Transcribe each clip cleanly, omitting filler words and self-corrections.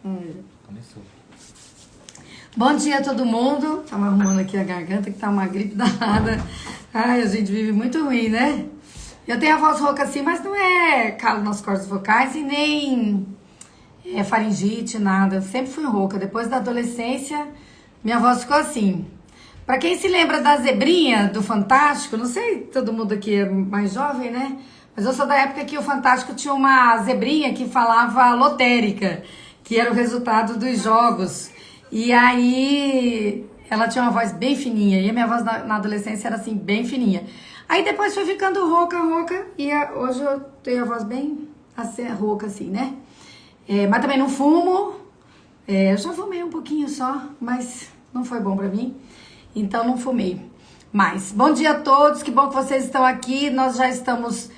Começou. Bom dia a todo mundo. Tava arrumando aqui a garganta, que tá uma gripe danada. Ai, a gente vive muito ruim, né? Eu tenho a voz rouca assim, mas não é calo nas cordas vocais e nem faringite, nada. Eu sempre fui rouca. Depois da adolescência, minha voz ficou assim. Pra quem se lembra da Zebrinha do Fantástico, não sei, todo mundo aqui é mais jovem, né? Mas eu sou da época que o Fantástico tinha uma zebrinha que falava lotérica, que era o resultado dos jogos. E aí ela tinha uma voz bem fininha, e a minha voz na adolescência era assim, bem fininha. Aí depois foi ficando rouca, e hoje eu tenho a voz bem assim, rouca assim, né? Mas também não fumo, eu já fumei um pouquinho só, mas não foi bom pra mim, então não fumei. Mas, bom dia a todos, que bom que vocês estão aqui, nós já estamos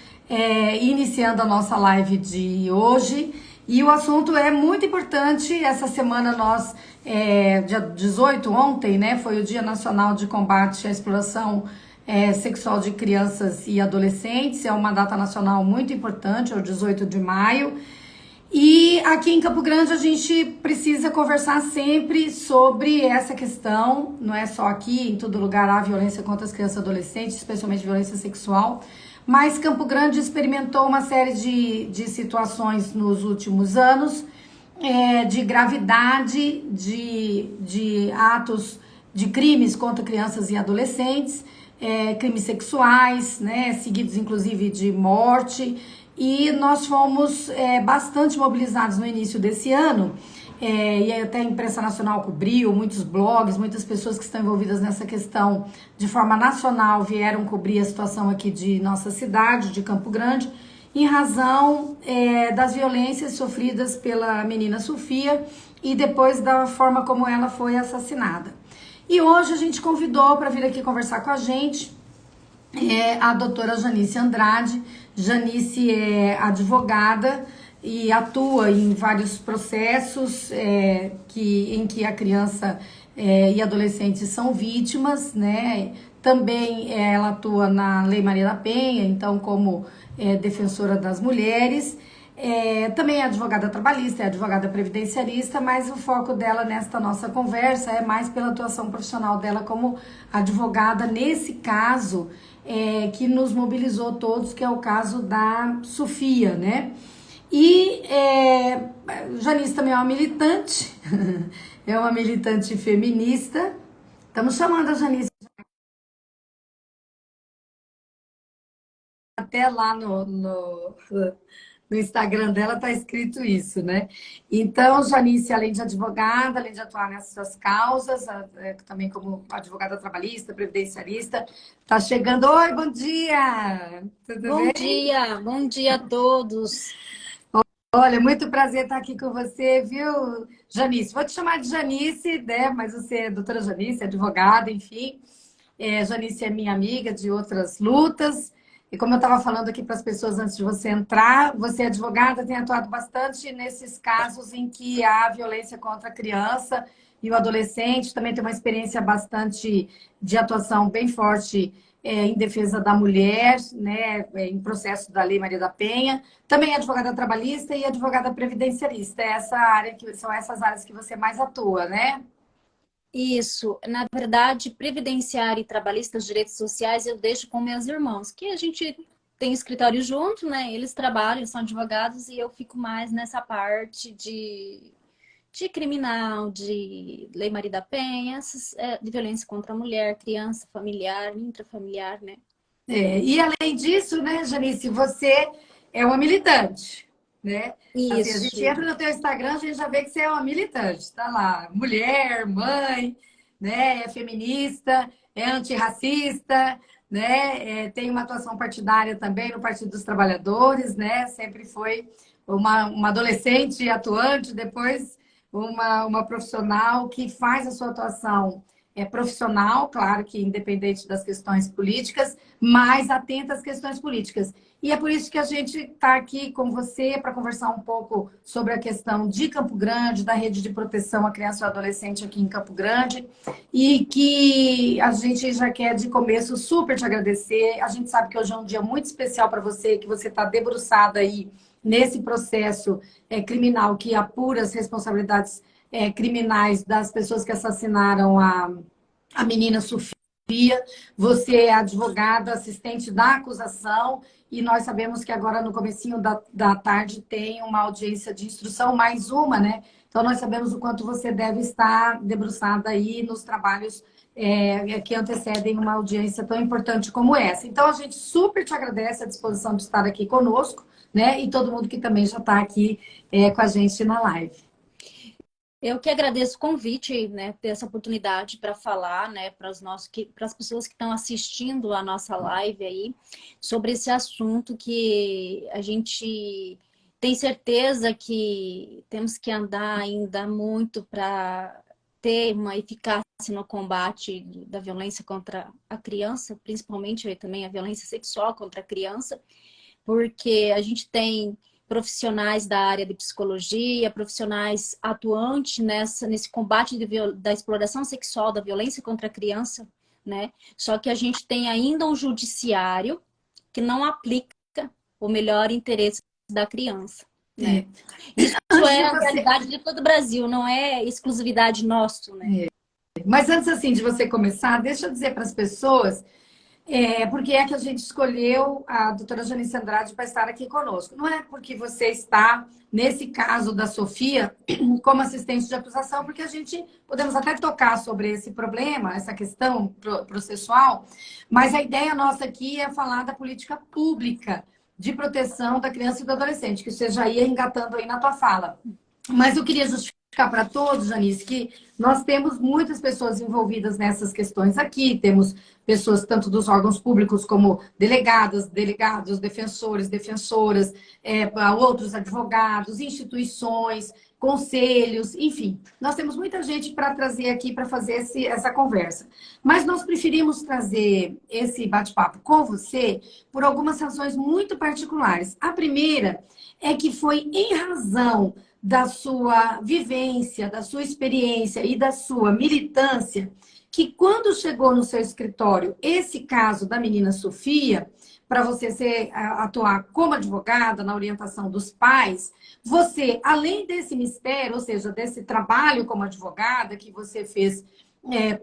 iniciando a nossa live de hoje, e o assunto é muito importante. Essa semana nós, dia 18, ontem, né, foi o Dia Nacional de Combate à Exploração Sexual de Crianças e Adolescentes, é uma data nacional muito importante, é o 18 de maio, e aqui em Campo Grande a gente precisa conversar sempre sobre essa questão, não é só aqui, em todo lugar há violência contra as crianças e adolescentes, especialmente violência sexual, mas Campo Grande experimentou uma série de situações nos últimos anos, de gravidade, de atos de crimes contra crianças e adolescentes, crimes sexuais, né, seguidos inclusive de morte, e nós fomos bastante mobilizados no início desse ano, e até a imprensa nacional cobriu, muitos blogs, muitas pessoas que estão envolvidas nessa questão de forma nacional vieram cobrir a situação aqui de nossa cidade, de Campo Grande, em razão das violências sofridas pela menina Sofia e depois da forma como ela foi assassinada. E hoje a gente convidou para vir aqui conversar com a gente a doutora Janice Andrade. Janice é advogada e atua em vários processos em que a criança e adolescentes são vítimas, né? Também ela atua na Lei Maria da Penha, então como defensora das mulheres. Também é advogada trabalhista, é advogada previdenciarista, mas o foco dela nesta nossa conversa é mais pela atuação profissional dela como advogada nesse caso que nos mobilizou todos, que é o caso da Sofia, né? E Janice também é uma militante, é uma militante feminista. Estamos chamando a Janice até lá no Instagram dela tá escrito isso, né? Então, Janice, além de advogada, além de atuar nessas causas, também como advogada trabalhista, previdenciarista, tá chegando. Oi, bom dia! Tudo bem? Bom dia a todos. Olha, muito prazer estar aqui com você, viu, Janice? Vou te chamar de Janice, né? Mas você é doutora Janice, advogada, enfim. Janice é minha amiga de outras lutas. E como eu estava falando aqui para as pessoas antes de você entrar, você é advogada, tem atuado bastante nesses casos em que há violência contra a criança e o adolescente. Também tem uma experiência bastante de atuação bem forte em defesa da mulher, né, em processo da Lei Maria da Penha. Também é advogada trabalhista e advogada previdenciarista. São essas áreas que você mais atua, né? Isso, na verdade, previdenciária e trabalhista, os direitos sociais, eu deixo com meus irmãos, que a gente tem escritório junto, né? Eles trabalham, são advogados, e eu fico mais nessa parte de criminal, de Lei Maria da Penha, de violência contra a mulher, criança, familiar, intrafamiliar, né? E além disso, né, Janice, você é uma militante, né? Assim, a gente Isso, entra no teu Instagram, a gente já vê que você é uma militante, tá lá, mulher, mãe, né, é feminista, é antirracista, né, tem uma atuação partidária também no Partido dos Trabalhadores, né, sempre foi uma adolescente atuante, depois uma profissional que faz a sua atuação profissional, claro que independente das questões políticas, mais atenta às questões políticas. E é por isso que a gente está aqui com você para conversar um pouco sobre a questão de Campo Grande, da rede de proteção à criança e ao adolescente aqui em Campo Grande, e que a gente já quer de começo super te agradecer. A gente sabe que hoje é um dia muito especial para você, que você está debruçada aí nesse processo criminal que apura as responsabilidades criminais das pessoas que assassinaram a menina Sofia. Você é advogada, assistente da acusação, e nós sabemos que agora no comecinho da tarde tem uma audiência de instrução, mais uma, né? Então nós sabemos o quanto você deve estar debruçada aí nos trabalhos que antecedem uma audiência tão importante como essa. Então a gente super te agradece a disposição de estar aqui conosco, né? E todo mundo que também já está aqui com a gente na live. Eu que agradeço o convite, né, ter essa oportunidade para falar, né, para as pessoas que estão assistindo a nossa live aí, sobre esse assunto que a gente tem certeza que temos que andar ainda muito para ter uma eficácia no combate da violência contra a criança, principalmente também a violência sexual contra a criança, porque a gente tem profissionais da área de psicologia, profissionais atuantes nesse combate da exploração sexual, da violência contra a criança, né? Só que a gente tem ainda um judiciário que não aplica o melhor interesse da criança, né? Isso é a realidade de todo o Brasil, não é exclusividade nossa, né? Mas antes, assim, de você começar, deixa eu dizer para as pessoas porque é que a gente escolheu a doutora Janice Andrade para estar aqui conosco. Não é porque você está, nesse caso da Sofia, como assistente de acusação, porque a gente podemos até tocar sobre esse problema, essa questão processual, mas a ideia nossa aqui é falar da política pública de proteção da criança e do adolescente, que você já ia engatando aí na tua fala. Mas eu queria justificar para todos, Janice, que nós temos muitas pessoas envolvidas nessas questões aqui, temos pessoas tanto dos órgãos públicos como delegadas, delegados, defensores, defensoras, outros advogados, instituições, conselhos, enfim. Nós temos muita gente para trazer aqui para fazer essa conversa. Mas nós preferimos trazer esse bate-papo com você por algumas razões muito particulares. A primeira é que foi em razão da sua vivência, da sua experiência e da sua militância, que quando chegou no seu escritório esse caso da menina Sofia, para você atuar como advogada na orientação dos pais, você, além desse mistério, ou seja, desse trabalho como advogada que você fez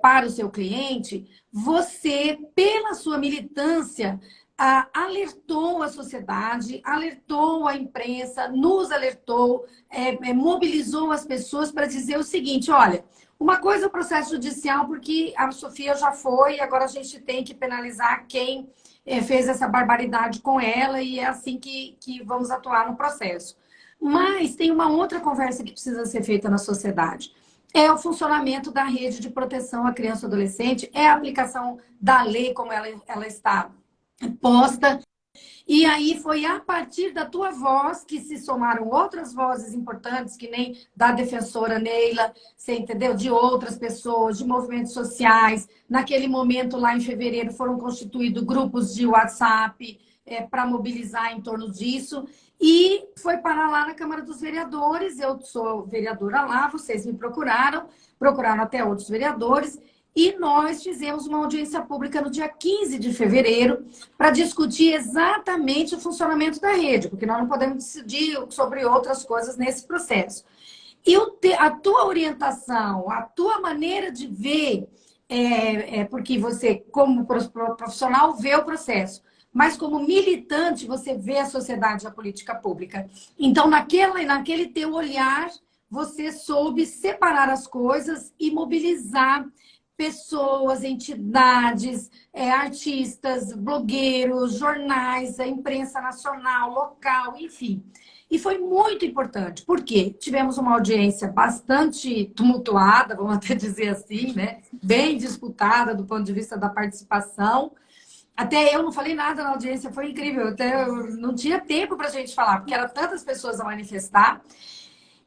para o seu cliente, você, pela sua militância, alertou a sociedade, alertou a imprensa, nos alertou, mobilizou as pessoas para dizer o seguinte, olha, uma coisa é o processo judicial, porque a Sofia já foi, e agora a gente tem que penalizar quem fez essa barbaridade com ela, e é assim que vamos atuar no processo. Mas tem uma outra conversa que precisa ser feita na sociedade. É o funcionamento da rede de proteção à criança e adolescente, é a aplicação da lei como ela está posta. E aí foi a partir da tua voz que se somaram outras vozes importantes, que nem da defensora Neila, você entendeu? De outras pessoas, de movimentos sociais. Naquele momento, lá em fevereiro, foram constituídos grupos de WhatsApp para mobilizar em torno disso. E foi parar lá na Câmara dos Vereadores. Eu sou vereadora lá, vocês me procuraram até outros vereadores. E nós fizemos uma audiência pública no dia 15 de fevereiro para discutir exatamente o funcionamento da rede, porque nós não podemos decidir sobre outras coisas nesse processo. E a tua orientação, a tua maneira de ver, porque você, como profissional, vê o processo, mas como militante, você vê a sociedade e a política pública. Então, naquele teu olhar, você soube separar as coisas e mobilizar pessoas, entidades, artistas, blogueiros, jornais, a imprensa nacional, local, enfim. E foi muito importante, porque tivemos uma audiência bastante tumultuada, vamos até dizer assim, né? Bem disputada do ponto de vista da participação. Até eu não falei nada na audiência, foi incrível. Até eu não tinha tempo para a gente falar, porque eram tantas pessoas a manifestar.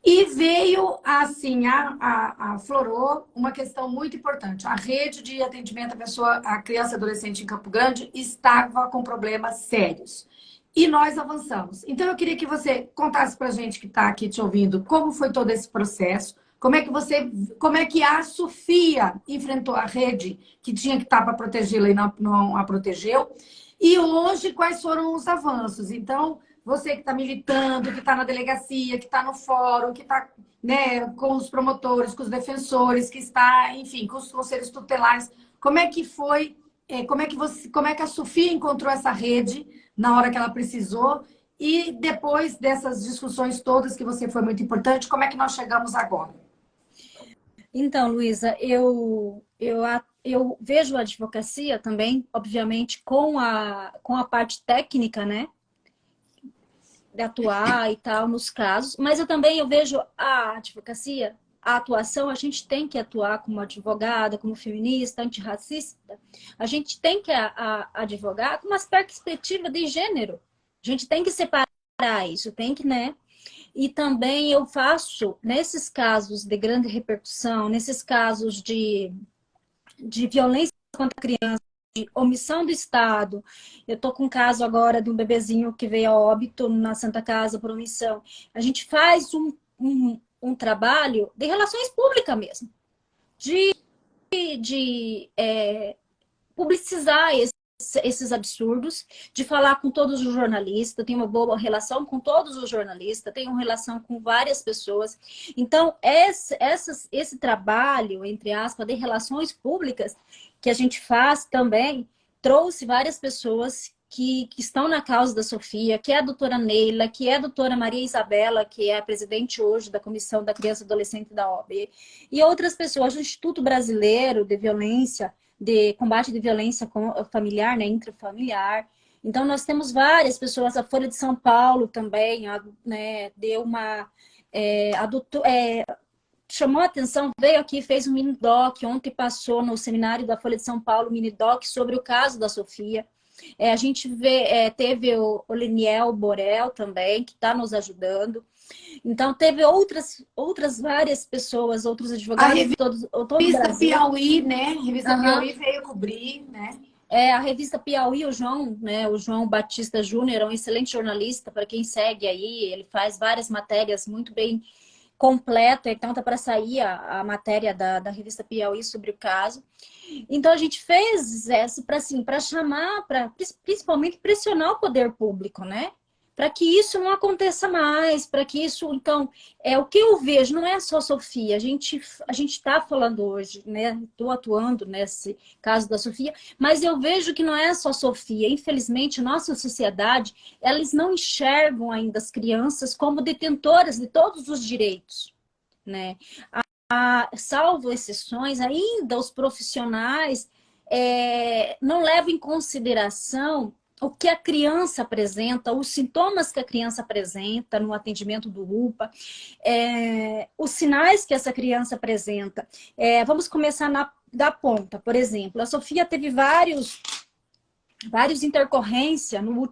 E veio, assim, aflorou uma questão muito importante. A rede de atendimento à criança e adolescente em Campo Grande estava com problemas sérios. E nós avançamos. Então, eu queria que você contasse para a gente que está aqui te ouvindo como foi todo esse processo, como é que a Sofia enfrentou a rede que tinha que estar para protegê-la e não a protegeu, e hoje quais foram os avanços. Então, você que está militando, que está na delegacia, que está no fórum, que está, né, com os promotores, com os defensores, que está, enfim, com os conselhos tutelares. Como é que foi? Como é que a Sofia encontrou essa rede na hora que ela precisou? E depois dessas discussões todas, que você foi muito importante, como é que nós chegamos agora? Então, Luísa, eu vejo a advocacia também, obviamente, com a parte técnica, né? De atuar e tal nos casos, mas eu vejo a advocacia, a atuação, a gente tem que atuar como advogada, como feminista, antirracista, a gente tem que advogar com uma perspectiva de gênero. A gente tem que separar isso, tem que, né? E também eu faço, nesses casos de grande repercussão, nesses casos de violência contra a criança, de omissão do Estado. Eu estou com um caso agora de um bebezinho que veio a óbito na Santa Casa por omissão. A gente faz um trabalho de relações públicas mesmo, de publicizar esses absurdos, de falar com todos os jornalistas, tenho uma boa relação com todos os jornalistas, tenho uma relação com várias pessoas. Então, esse trabalho, entre aspas, de relações públicas, que a gente faz também, trouxe várias pessoas que estão na causa da Sofia, que é a doutora Neila, que é a doutora Maria Isabela, que é a presidente hoje da Comissão da Criança e Adolescente da OAB, e outras pessoas do Instituto Brasileiro de Violência, de combate de violência familiar, né, intrafamiliar. Então, nós temos várias pessoas, a Folha de São Paulo também, né, deu uma... chamou a atenção, veio aqui, fez um mini-doc, ontem passou no seminário da Folha de São Paulo, um mini-doc sobre o caso da Sofia. A gente teve o Leniel Borel também, que está nos ajudando. Então, teve outras várias pessoas, outros advogados de todo o Revista Brasil. Piauí, né? Revista Piauí veio cobrir, né? A revista Piauí, o João, né? O João Batista Júnior é um excelente jornalista, para quem segue aí, ele faz várias matérias muito bem completa, então tá para sair a matéria da revista Piauí sobre o caso. Então a gente fez essa para chamar, para principalmente pressionar o poder público, né? Para que isso não aconteça mais, para que isso, então, o que eu vejo, não é só a Sofia, a gente está falando hoje, né? Estou atuando nesse caso da Sofia, mas eu vejo que não é só a Sofia, infelizmente, nossa sociedade, elas não enxergam ainda as crianças como detentoras de todos os direitos, né? Salvo exceções, ainda os profissionais não levam em consideração o que a criança apresenta, os sintomas que a criança apresenta no atendimento do UPA, os sinais que essa criança apresenta. Vamos começar da ponta, por exemplo. A Sofia teve vários intercorrências no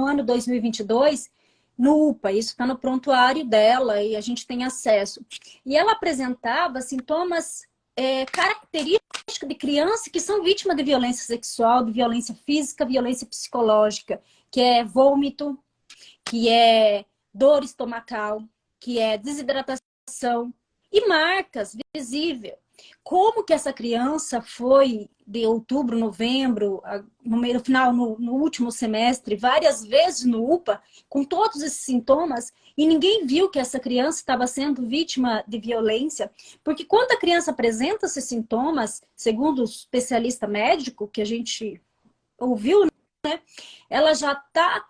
ano 2022, no UPA, isso está no prontuário dela e a gente tem acesso. E ela apresentava sintomas característicos de criança que são vítimas de violência sexual, de violência física, violência psicológica, que é vômito, que é dor estomacal, que é desidratação e marcas visíveis. Como que essa criança foi de outubro, novembro, no final, no último semestre, várias vezes no UPA, com todos esses sintomas, e ninguém viu que essa criança estava sendo vítima de violência, porque quando a criança apresenta esses sintomas, segundo o especialista médico que a gente ouviu, né, ela já está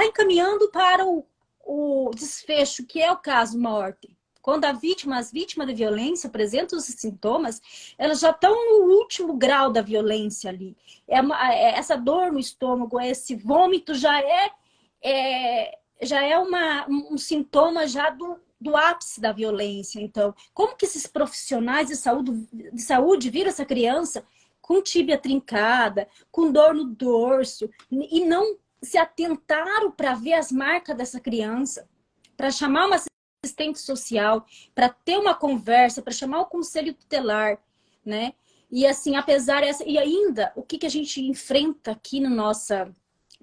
encaminhando para o desfecho, que é o caso morte. Quando as vítimas de violência apresentam esses sintomas, elas já estão no último grau da violência ali. Essa dor no estômago, esse vômito já é um sintoma já do ápice da violência. Então, como que esses profissionais de saúde viram essa criança com tíbia trincada, com dor no dorso, e não se atentaram para ver as marcas dessa criança, para chamar uma assistente social, para ter uma conversa, para chamar o conselho tutelar, né? E assim, e ainda, o que a gente enfrenta aqui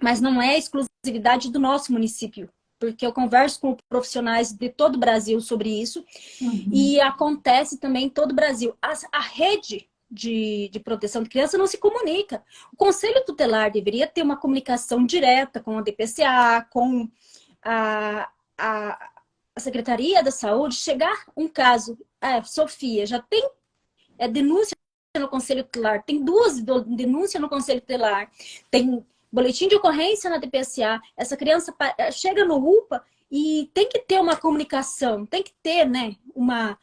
mas não é exclusividade do nosso município, porque eu converso com profissionais de todo o Brasil sobre isso, e acontece também em todo o Brasil. A rede de proteção de criança não se comunica. O Conselho Tutelar deveria ter uma comunicação direta com a DPCA, com a, a, a Secretaria da Saúde. Chegar um caso, Sofia, já tem denúncia no Conselho Tutelar, tem 2 denúncias no Conselho Tutelar, tem boletim de ocorrência na DPCA, essa criança chega no UPA e tem que ter uma comunicação, tem que ter, né, uma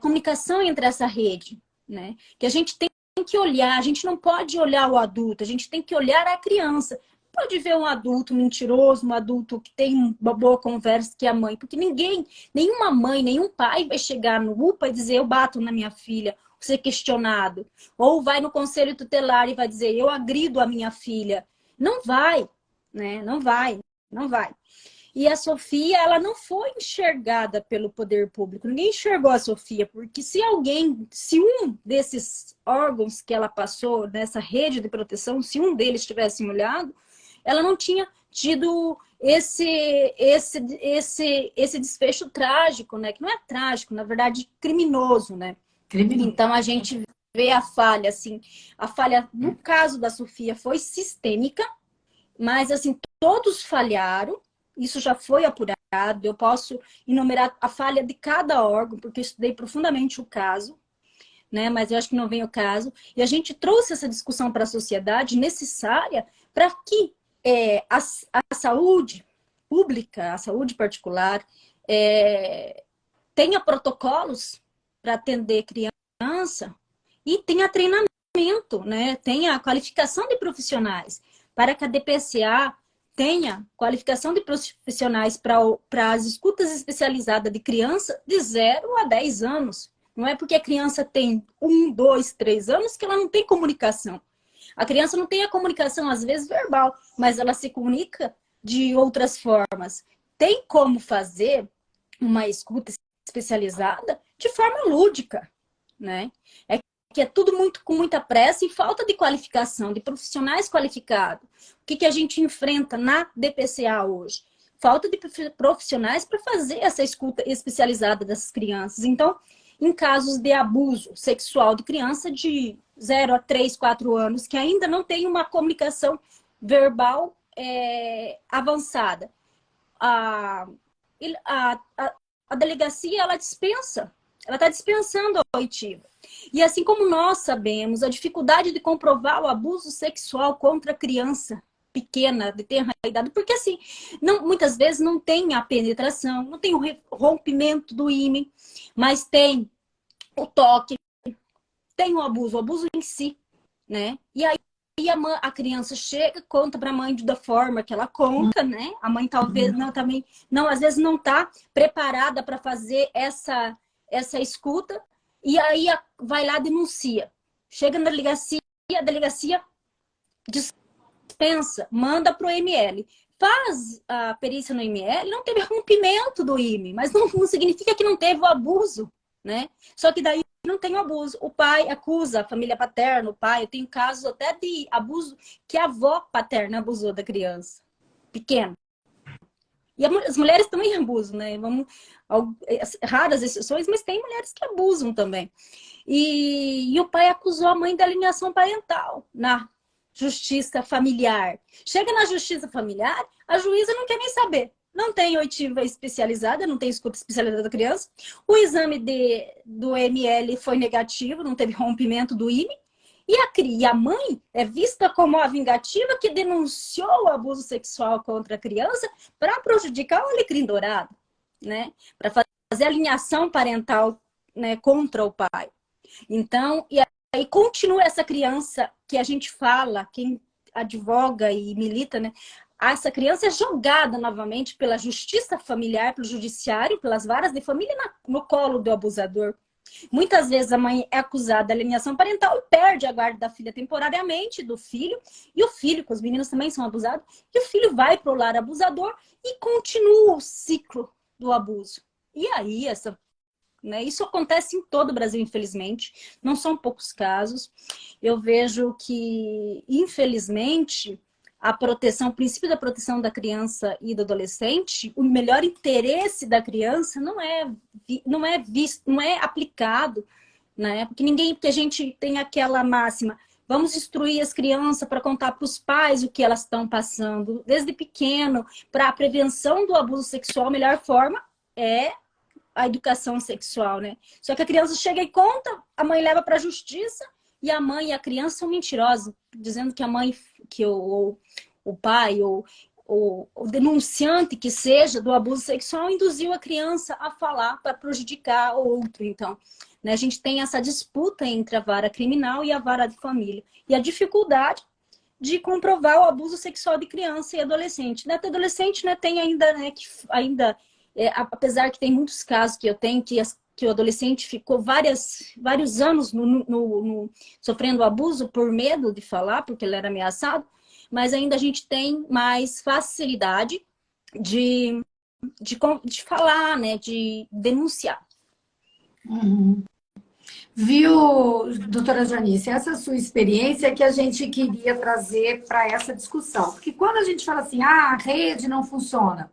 comunicação entre essa rede, né, que a gente tem que olhar, a gente não pode olhar o adulto, a gente tem que olhar a criança. Pode ver um adulto mentiroso, um adulto que tem uma boa conversa que é a mãe, porque nenhuma mãe, nenhum pai vai chegar no UPA e dizer eu bato na minha filha, ser questionado. Ou vai no Conselho Tutelar e vai dizer eu agrido a minha filha. Não vai, né? Não vai, não vai. E a Sofia, ela não foi enxergada pelo poder público. Ninguém enxergou a Sofia, porque se um desses órgãos que ela passou nessa rede de proteção, se um deles tivesse olhado, ela não tinha tido esse desfecho trágico, né? Que não é trágico, na verdade, criminoso, né? Criminoso. Então a gente vê a falha, assim, a falha no caso da Sofia foi sistêmica, mas assim, todos falharam, isso já foi apurado, eu posso enumerar a falha de cada órgão, porque eu estudei profundamente o caso, né? Mas eu acho que não vem o caso. E a gente trouxe essa discussão para a sociedade necessária para que a saúde pública, a saúde particular, tenha protocolos para atender criança e tenha treinamento, né? Tenha qualificação de profissionais, para que a DPCA tenha qualificação de profissionais para as escutas especializadas de criança de 0 a 10 anos. Não é porque a criança tem 1, 2, 3 anos que ela não tem comunicação. A criança não tem a comunicação, às vezes, verbal, mas ela se comunica de outras formas. Tem como fazer uma escuta especializada de forma lúdica, né? É que é tudo com muita pressa e falta de qualificação, de profissionais qualificados. O que a gente enfrenta na DPCA hoje? Falta de profissionais para fazer essa escuta especializada dessas crianças. Então, em casos de abuso sexual de criança de 0 a 3, 4 anos, que ainda não tem uma comunicação verbal avançada, a delegacia, ela está dispensando a oitiva. E assim como nós sabemos, a dificuldade de comprovar o abuso sexual contra a criança pequena, de tenra idade, porque assim, muitas vezes não tem a penetração, não tem o rompimento do ímen, mas tem o toque, tem o abuso em si, né? E aí a criança chega, conta para a mãe da forma que ela conta, né? A mãe talvez às vezes não está preparada para fazer essa escuta, e aí vai lá, denuncia. Chega na delegacia, a delegacia dispensa, manda para o ML. Faz a perícia no ML, não teve rompimento do ímen, mas não significa que não teve o abuso, né? Só que daí não tem o abuso. O pai acusa a família paterna, o pai. Eu tenho casos até de abuso que a avó paterna abusou da criança pequena. E as mulheres também abusam, né? Raras exceções, mas tem mulheres que abusam também. E o pai acusou a mãe da alienação parental na justiça familiar. Chega na justiça familiar, a juíza não quer nem saber. Não tem oitiva especializada, não tem escuta especializada da criança. O exame do ML foi negativo, não teve rompimento do ímen. E a mãe é vista como a vingativa que denunciou o abuso sexual contra a criança para prejudicar o alecrim dourado, né? Para fazer alinhação parental, né, contra o pai. Então, e aí continua essa criança que a gente fala, quem advoga e milita, né? Essa criança é jogada novamente pela justiça familiar, pelo judiciário, pelas varas de família no colo do abusador. Muitas vezes a mãe é acusada de alienação parental e perde a guarda da filha temporariamente do filho. E o filho, que os meninos também são abusados, e o filho vai para o lar abusador e continua o ciclo do abuso. E aí, isso acontece em todo o Brasil, infelizmente. Não são poucos casos. Eu vejo que, infelizmente, o princípio da proteção da criança e do adolescente, o melhor interesse da criança não é visto, não é aplicado né? Porque a gente tem aquela máxima, vamos instruir as crianças para contar para os pais o que elas estão passando. Desde pequeno, para a prevenção do abuso sexual, a melhor forma é a educação sexual, né? Só que a criança chega e conta, a mãe leva para a justiça e a mãe e a criança são mentirosas, dizendo que a mãe, ou o pai, ou o denunciante que seja do abuso sexual induziu a criança a falar para prejudicar o outro. Então, né, a gente tem essa disputa entre a vara criminal e a vara de família. E a dificuldade de comprovar o abuso sexual de criança e adolescente. Até adolescente, né, tem ainda, né, que ainda, apesar que tem muitos casos que eu tenho que o adolescente ficou vários anos sofrendo abuso por medo de falar, porque ele era ameaçado, mas ainda a gente tem mais facilidade de falar, né, de denunciar. Uhum. Viu, doutora Janice, essa sua experiência que a gente queria trazer para essa discussão. Porque quando a gente fala assim, a rede não funciona,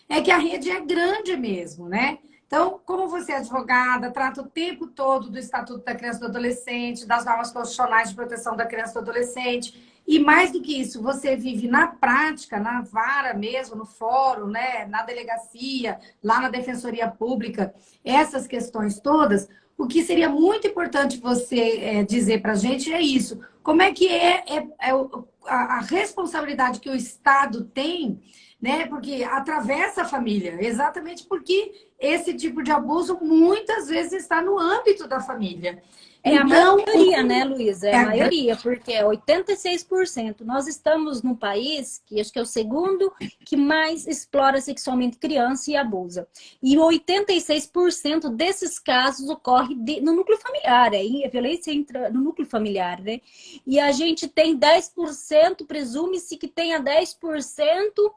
é que a rede é grande mesmo, né? Então, como você é advogada, trata o tempo todo do Estatuto da Criança e do Adolescente, das normas constitucionais de proteção da criança e do adolescente, e mais do que isso, você vive na prática, na vara mesmo, no fórum, né? Na delegacia, lá na Defensoria Pública, essas questões todas. O que seria muito importante você dizer para a gente é isso. Como é que a responsabilidade que o Estado tem, né? Porque atravessa a família, exatamente porque esse tipo de abuso muitas vezes está no âmbito da família. É a Então, maioria, né, Luísa? É a maioria, porque é 86%. Nós estamos num país que acho que é o segundo que mais explora sexualmente criança e abusa. E 86% desses casos ocorre no núcleo familiar, a violência entra no núcleo familiar, né? E a gente tem 10%, presume-se que tenha 10%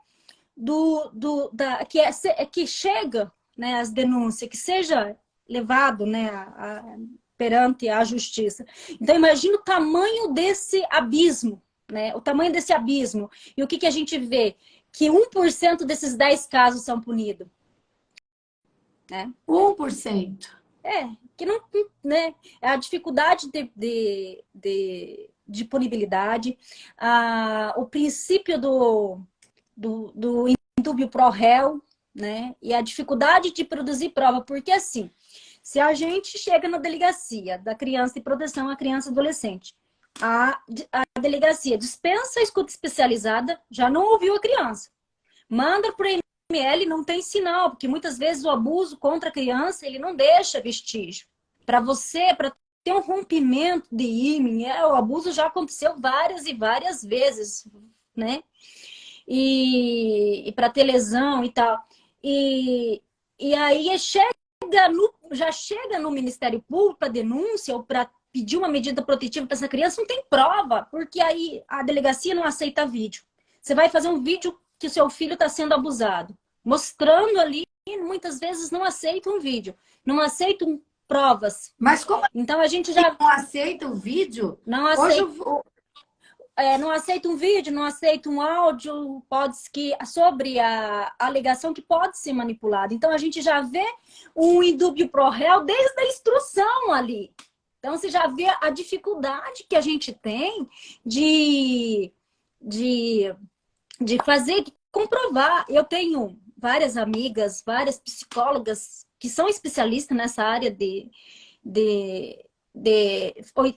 que chega, né, as denúncias, que seja levado, né, perante a justiça. Então, imagina o tamanho desse abismo, né? O tamanho desse abismo. E o que a gente vê? Que 1% desses 10 casos são punidos. Né? 1%. Que não, né? É a dificuldade de punibilidade, o princípio do indúbio pro réu, né? E a dificuldade de produzir prova, porque assim, se a gente chega na delegacia da criança de proteção à criança e adolescente, a delegacia dispensa a escuta especializada, já não ouviu a criança. Manda por IML, não tem sinal, porque muitas vezes o abuso contra a criança, ele não deixa vestígio. Para ter um rompimento de ímã, o abuso já aconteceu várias e várias vezes, né? E para ter lesão e tal. E aí já chega no Ministério Público para denúncia ou para pedir uma medida protetiva para essa criança, não tem prova, porque aí a delegacia não aceita vídeo. Você vai fazer um vídeo que o seu filho está sendo abusado, mostrando ali, muitas vezes não aceitam um vídeo, não aceitam provas. Mas como então a gente já não aceita o vídeo? Não aceita. Não aceita um vídeo, não aceita um áudio, sobre a alegação que pode ser manipulada. Então, a gente já vê um indúbio pro réu desde a instrução ali. Então, você já vê a dificuldade que a gente tem de fazer, de comprovar. Eu tenho várias amigas, várias psicólogas que são especialistas nessa área de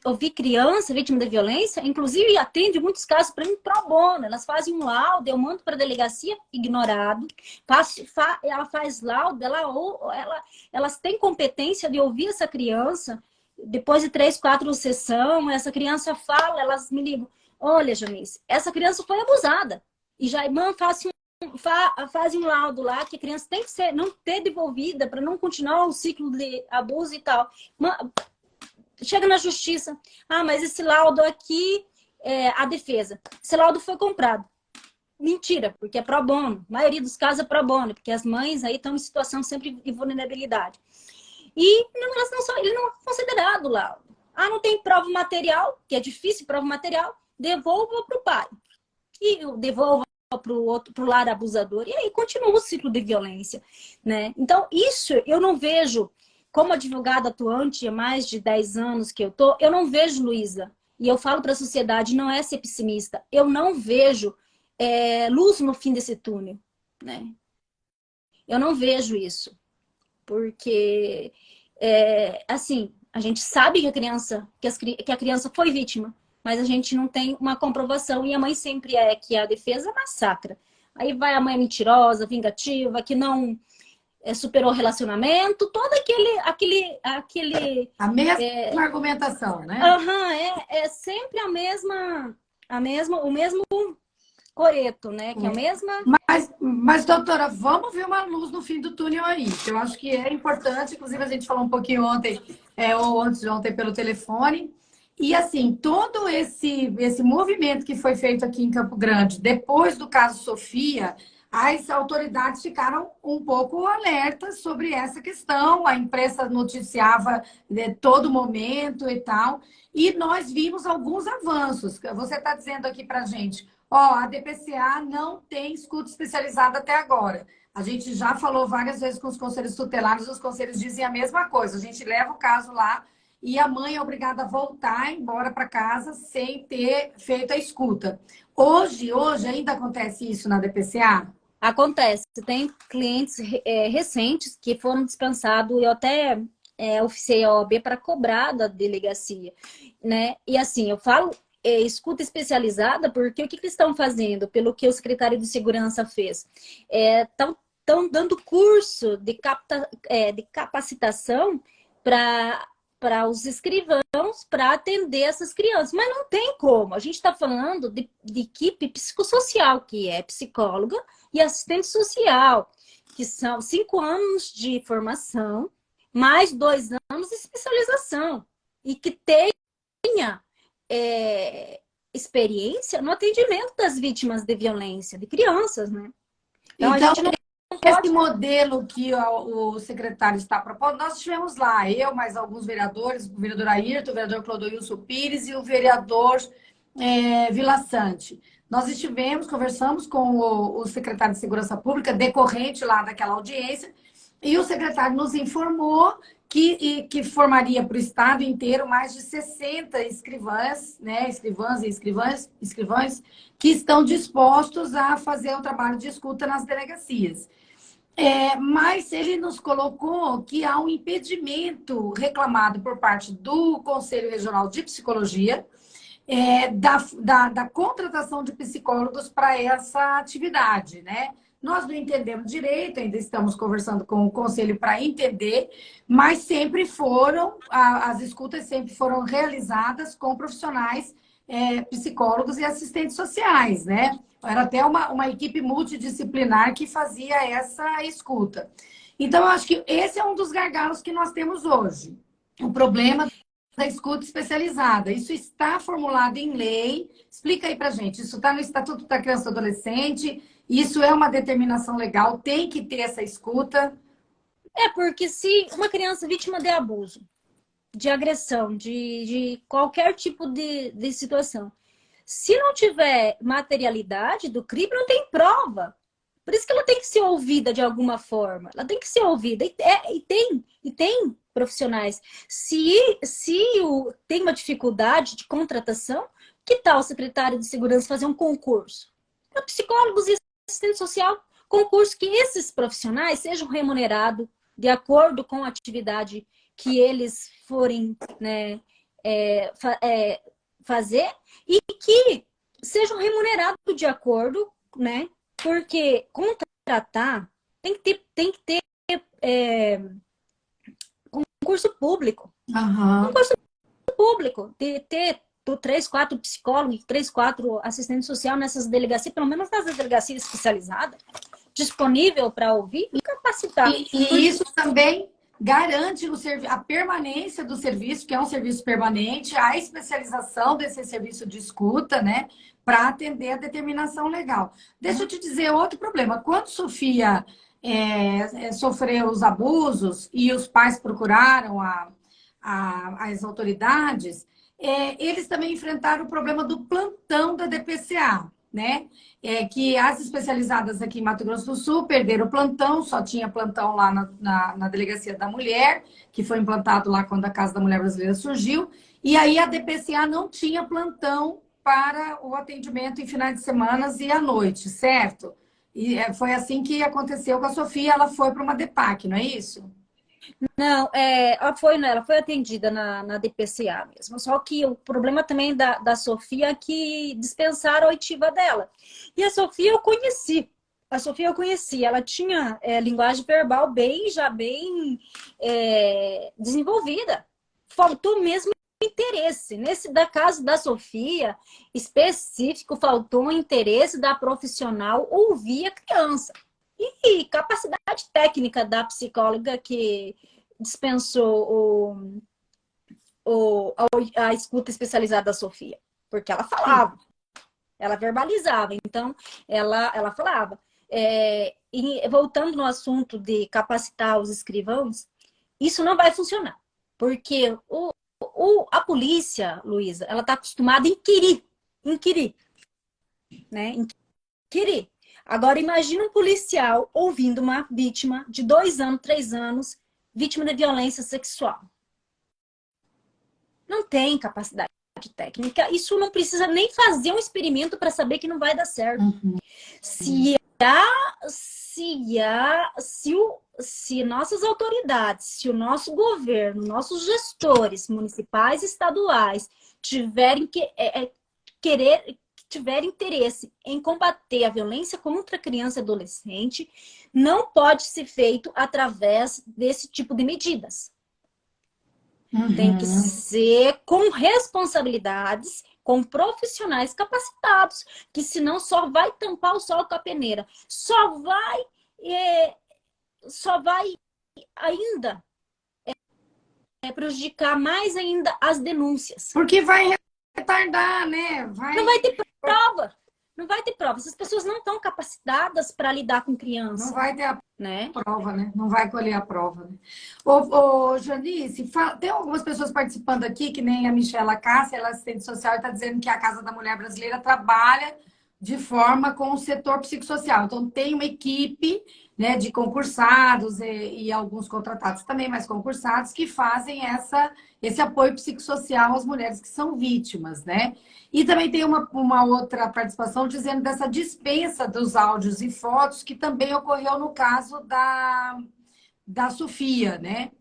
ouvir criança vítima de violência, inclusive atende muitos casos para mim pro bono. Elas fazem um laudo, eu mando para a delegacia, ignorado. Ela faz laudo, elas têm competência de ouvir essa criança. Depois de 3, 4 sessões, essa criança fala, elas me ligam: olha, Janice, essa criança foi abusada. E já, irmã, faz um laudo lá que a criança tem que não ter devolvida para não continuar o ciclo de abuso e tal. Chega na justiça. Mas esse laudo aqui, a defesa. Esse laudo foi comprado. Mentira, porque é pro bono. A maioria dos casos é pro bono, porque as mães aí estão em situação sempre de vulnerabilidade. E ele não é considerado laudo. Não tem prova material, que é difícil prova material, devolva para o pai. E devolva pro lar abusador. E aí continua o ciclo de violência, né? Então, isso eu não vejo como advogada atuante há mais de 10 anos que eu não vejo, Luísa, e eu falo para a sociedade, não é ser pessimista, eu não vejo luz no fim desse túnel, né? Eu não vejo isso, porque, assim, a gente sabe que que a criança foi vítima, mas a gente não tem uma comprovação, e a mãe sempre que a defesa massacra. Aí vai a mãe mentirosa, vingativa, que não superou o relacionamento, todo aquele A mesma argumentação, né? aham, é sempre o mesmo coreto, né? Que é a mesma. Mas, doutora, vamos ver uma luz no fim do túnel aí, que eu acho que é importante. Inclusive, a gente falou um pouquinho ontem, ou antes de ontem, pelo telefone. E, assim, todo esse movimento que foi feito aqui em Campo Grande, depois do caso Sofia, as autoridades ficaram um pouco alertas sobre essa questão. A imprensa noticiava todo momento e tal. E nós vimos alguns avanços. Você está dizendo aqui para gente. Ó, a DPCA não tem escuta especializada até agora. A gente já falou várias vezes com os conselhos tutelares, os conselhos dizem a mesma coisa. A gente leva o caso lá e a mãe é obrigada a voltar embora para casa sem ter feito a escuta. Hoje ainda acontece isso na DPCA? Acontece, tem clientes recentes que foram dispensados, eu até oficiei a OAB para cobrar da delegacia, né? E assim, eu falo escuta especializada porque o que eles estão fazendo, pelo que o secretário de Segurança fez? Estão dando curso de capacitação para os escrivãos para atender essas crianças. Mas não tem como. A gente está falando de equipe psicossocial, que é psicóloga e assistente social, que são 5 anos de formação, mais 2 anos de especialização. E que tenha experiência no atendimento das vítimas de violência, de crianças, né? Então, a gente não esse modelo que o secretário está propondo, nós tivemos lá, eu, mais alguns vereadores, o vereador Ayrton, o vereador Clodoilson Pires e o vereador Vila Sante. Nós conversamos com o secretário de Segurança Pública, decorrente lá daquela audiência, e o secretário nos informou que formaria para o estado inteiro mais de 60 escrivãs, né, escrivãs e escrivães, que estão dispostos a fazer o trabalho de escuta nas delegacias. Mas ele nos colocou que há um impedimento reclamado por parte do Conselho Regional de Psicologia da contratação de psicólogos para essa atividade, né? Nós não entendemos direito, ainda estamos conversando com o Conselho para entender, mas sempre as escutas sempre foram realizadas com profissionais psicólogos e assistentes sociais, né? Era até uma equipe multidisciplinar que fazia essa escuta. Então, eu acho que esse é um dos gargalos que nós temos hoje. O problema da escuta especializada. Isso está formulado em lei. Explica aí pra gente. Isso está no Estatuto da Criança e do Adolescente. Isso é uma determinação legal. Tem que ter essa escuta. Porque se uma criança vítima de abuso, de agressão, de qualquer tipo de situação, se não tiver materialidade do crime, não tem prova. Por isso que ela tem que ser ouvida de alguma forma. Ela tem que ser ouvida. E tem profissionais. Se tem uma dificuldade de contratação, que tal o secretário de Segurança fazer um concurso? Para psicólogos e assistente social, concurso que esses profissionais sejam remunerados de acordo com a atividade que eles forem, né, fazer, e que sejam remunerados de acordo, né? Porque contratar tem que ter concurso público. Uhum. Concurso público, de ter 3, 4 psicólogos, 3, 4 assistentes sociais nessas delegacias, pelo menos nas delegacias especializadas, disponível para ouvir e capacitar. E isso também garante a permanência do serviço, que é um serviço permanente, a especialização desse serviço de escuta, né, para atender a determinação legal. Deixa eu te dizer outro problema. Quando Sofia sofreu os abusos e os pais procuraram as autoridades, eles também enfrentaram o problema do plantão da DPCA. né? Que as especializadas aqui em Mato Grosso do Sul perderam o plantão, só tinha plantão lá na Delegacia da Mulher, que foi implantado lá quando a Casa da Mulher Brasileira surgiu, e aí a DPCA não tinha plantão para o atendimento em finais de semana e à noite, certo? E foi assim que aconteceu com a Sofia, ela foi para uma DEPAC, não é isso? Não, ela foi atendida na DPCA mesmo. Só que o problema também da Sofia é que dispensaram a oitiva dela. E a Sofia eu conheci. A Sofia eu conheci. Ela tinha linguagem verbal bem desenvolvida. Faltou mesmo interesse. Nesse caso da Sofia, específico, faltou um interesse da profissional ouvir a criança. E capacidade técnica da psicóloga que dispensou a escuta especializada da Sofia. Porque ela falava, ela verbalizava. Então, ela falava. E voltando no assunto de capacitar os escrivãos, isso não vai funcionar. Porque a polícia, Luísa, ela está acostumada a inquirir, né? Inquirir. Agora, imagina um policial ouvindo uma vítima de 2 anos, 3 anos, vítima de violência sexual. Não tem capacidade técnica. Isso não precisa nem fazer um experimento para saber que não vai dar certo. Uhum. Se nossas autoridades, se o nosso governo, nossos gestores municipais e estaduais tiverem tiver interesse em combater a violência contra criança e adolescente, não pode ser feito através desse tipo de medidas. Uhum. Tem que ser com responsabilidades, com profissionais capacitados, que senão só vai tampar o sol com a peneira. Só vai ainda prejudicar mais ainda as denúncias. Porque vai retardar, né? Não vai ter prova. Não vai ter prova. Essas pessoas não estão capacitadas para lidar com criança. Não vai ter a né? prova, né? Não vai colher a prova. Né? Ô, Janice, tem algumas pessoas participando aqui, que nem a Michela Cássia, ela é assistente social, e está dizendo que a Casa da Mulher Brasileira trabalha de forma com o setor psicossocial. Então, tem uma equipe, né, de concursados e alguns contratados também, mas concursados, que fazem esse apoio psicossocial às mulheres que são vítimas, né? E também tem uma outra participação dizendo dessa dispensa dos áudios e fotos, que também ocorreu no caso da Sofia, né?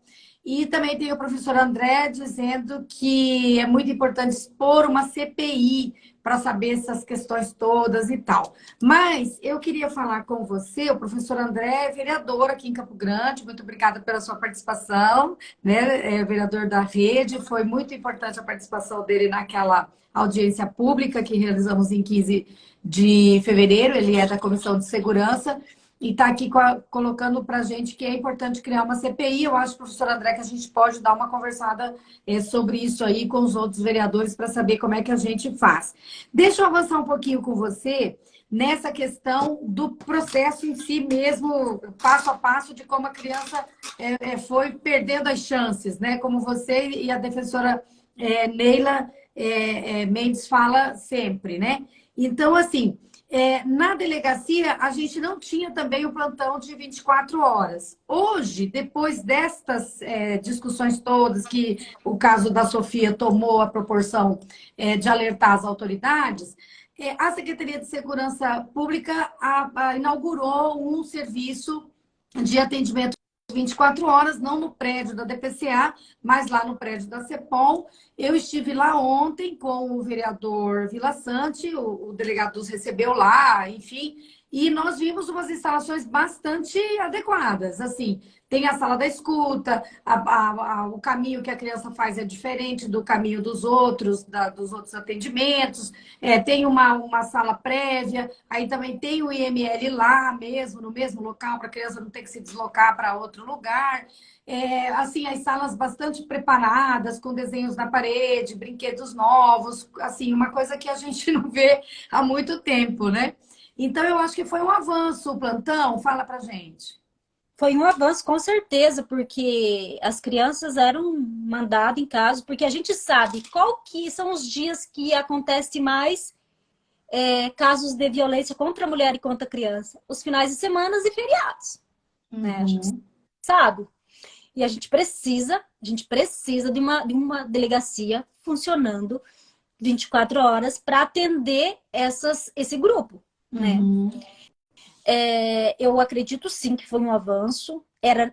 E também tem o professor André dizendo que é muito importante expor uma CPI para saber essas questões todas e tal. Mas eu queria falar com você, o professor André é vereador aqui em Campo Grande, muito obrigada pela sua participação, né? É vereador da rede, foi muito importante a participação dele naquela audiência pública que realizamos em 15 de fevereiro, ele é da Comissão de Segurança, e está aqui colocando para a gente que é importante criar uma CPI. Eu acho, professor André, que a gente pode dar uma conversada sobre isso aí com os outros vereadores para saber como é que a gente faz. Deixa eu avançar um pouquinho com você nessa questão do processo em si mesmo, passo a passo, de como a criança foi perdendo as chances, né? Como você e a defensora Neila Mendes fala sempre, né? Então, assim... na delegacia, a gente não tinha também o plantão de 24 horas. Hoje, depois destas discussões todas, que o caso da Sofia tomou a proporção de alertar as autoridades, a Secretaria de Segurança Pública inaugurou um serviço de atendimento 24 horas, não no prédio da DPCA, mas lá no prédio da CEPOL. Eu estive lá ontem com o vereador Vila Sante, o delegado nos recebeu lá, enfim, e nós vimos umas instalações bastante adequadas. Assim, tem a sala da escuta, o caminho que a criança faz é diferente do caminho dos outros atendimentos, tem uma sala prévia, aí também tem o IML lá mesmo, no mesmo local, para a criança não ter que se deslocar para outro lugar. Assim, as salas bastante preparadas, com desenhos na parede, brinquedos novos, assim, uma coisa que a gente não vê há muito tempo, né? Então, eu acho que foi um avanço o plantão. Fala pra gente. Foi um avanço, com certeza, porque as crianças eram mandadas em casa, porque a gente sabe qual que são os dias que acontece mais casos de violência contra a mulher e contra a criança, os finais de semana e feriados, né? Acho que você sabe. E a gente precisa de uma delegacia funcionando 24 horas para atender esse grupo, né? Eu acredito sim que foi um avanço.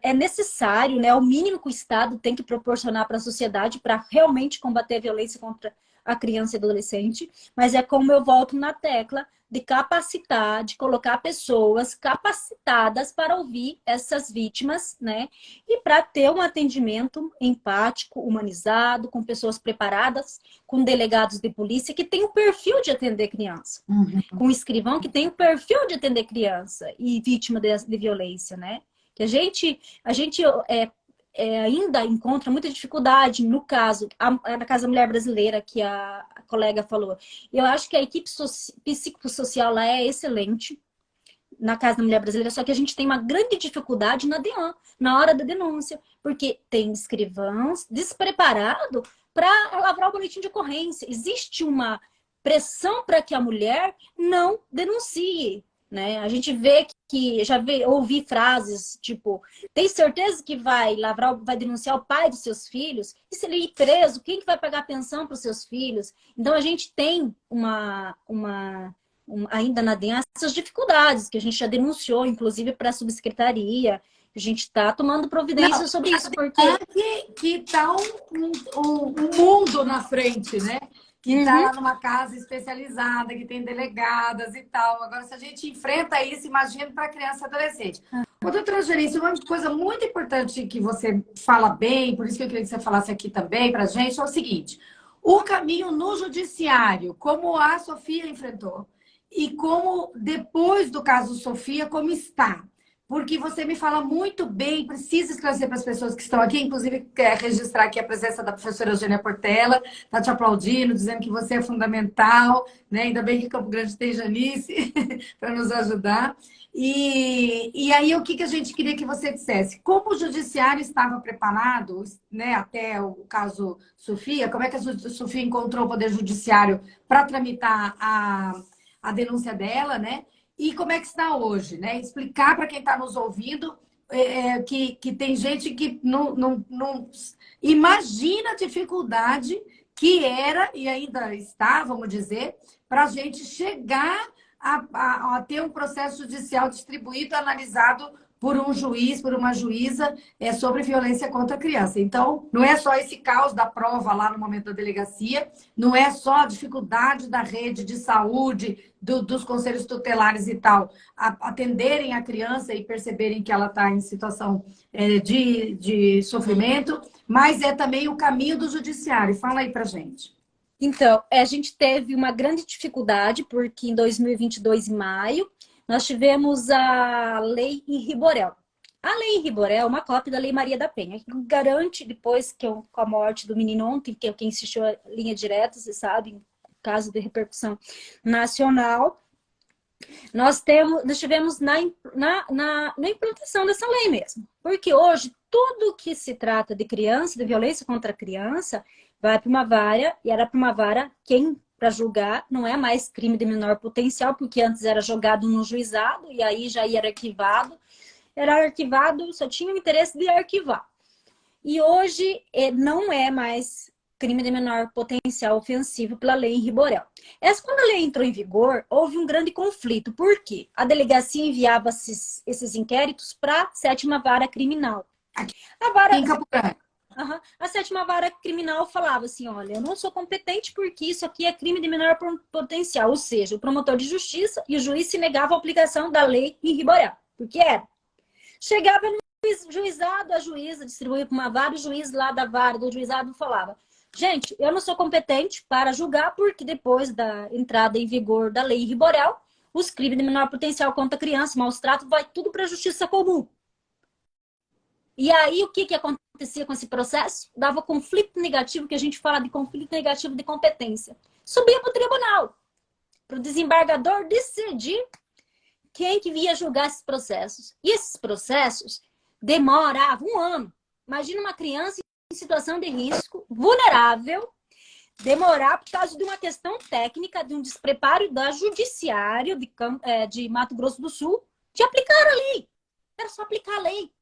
É necessário, né? O mínimo que o Estado tem que proporcionar para a sociedade para realmente combater a violência contra a criança e adolescente. Mas é como eu volto na tecla de capacitar, de colocar pessoas capacitadas para ouvir essas vítimas, né? E para ter um atendimento empático, humanizado, com pessoas preparadas, com delegados de polícia que têm o perfil de atender criança, com um escrivão que tem o perfil de atender criança e vítima de violência, né? Que a gente ainda encontra muita dificuldade no caso, na Casa da Mulher Brasileira, que a colega falou. Eu acho que a equipe psicossocial lá é excelente na Casa da Mulher Brasileira, só que a gente tem uma grande dificuldade na DEAN, na hora da denúncia, porque tem escrivãos despreparados para lavrar o boletim de ocorrência. Existe uma pressão para que a mulher não denuncie, né? A gente vê ouvi frases tipo: tem certeza que vai denunciar o pai dos seus filhos? E se ele ir preso, quem que vai pagar pensão para os seus filhos? Então a gente tem ainda na DEAN essas dificuldades que a gente já denunciou, inclusive para a subsecretaria. A gente está tomando providências sobre isso, porque que tá um mundo na frente, né? Que tá lá numa casa especializada, que tem delegadas e tal. Agora, se a gente enfrenta isso, imagina para criança e adolescente. Ô, doutora Gerice, uma coisa muito importante que você fala bem, por isso que eu queria que você falasse aqui também para a gente, é o seguinte: o caminho no judiciário, como a Sofia enfrentou, e como depois do caso Sofia, como está. Porque você me fala muito bem, precisa esclarecer para as pessoas que estão aqui, inclusive quer registrar aqui a presença da professora Eugênia Portela, está te aplaudindo, dizendo que você é fundamental, né? Ainda bem que Campo Grande tem Janice para nos ajudar. E aí, o que a gente queria que você dissesse? Como o judiciário estava preparado, né, até o caso Sofia, como é que a Sofia encontrou o Poder Judiciário para tramitar a denúncia dela, né? E como é que está hoje, né? Explicar para quem está nos ouvindo que tem gente que não imagina a dificuldade que era e ainda está, vamos dizer, para a gente chegar a ter um processo judicial distribuído, analisado por um juiz, por uma juíza, sobre violência contra a criança. Então, não é só esse caos da prova lá no momento da delegacia, não é só a dificuldade da rede de saúde, dos conselhos tutelares e tal, atenderem a criança e perceberem que ela está em situação de sofrimento, mas é também o caminho do judiciário. Fala aí pra gente. Então, a gente teve uma grande dificuldade, porque em 2022, em maio, nós tivemos a lei Henri Borel. A lei Henri Borel é uma cópia da Lei Maria da Penha, que garante, depois com a morte do menino ontem, que quem assistiu a linha direta, você sabe, caso de repercussão nacional, nós tivemos na implantação dessa lei mesmo. Porque hoje, tudo que se trata de criança, de violência contra a criança, vai para uma vara, e era para uma vara quem para julgar, não é mais crime de menor potencial, porque antes era jogado no juizado, e aí já era arquivado, só tinha o interesse de arquivar. E hoje não é mais crime de menor potencial ofensivo pela lei Henri Borel. Quando a lei entrou em vigor, houve um grande conflito. Por quê? A delegacia enviava esses inquéritos para a 7ª Vara Criminal. Em Campo Grande. A 7ª Vara Criminal falava assim: olha, eu não sou competente porque isso aqui é crime de menor potencial. Ou seja, o promotor de justiça e o juiz se negavam à aplicação da lei Henri Borel. Porque era. Chegava no juizado, a juíza distribuía para uma vara, o juiz lá da vara do juizado falava: gente, eu não sou competente para julgar porque depois da entrada em vigor da lei Henri Borel, os crimes de menor potencial contra a criança, maus tratos, vai tudo para a justiça comum. E aí, o que acontecia com esse processo? Dava conflito negativo, que a gente fala de conflito negativo de competência. Subia para o tribunal, para o desembargador decidir quem que ia julgar esses processos. E esses processos demoravam 1 ano. Imagina uma criança em situação de risco, vulnerável, demorar por causa de uma questão técnica, de um despreparo da Judiciário de Mato Grosso do Sul de aplicar a lei. Era só aplicar a lei.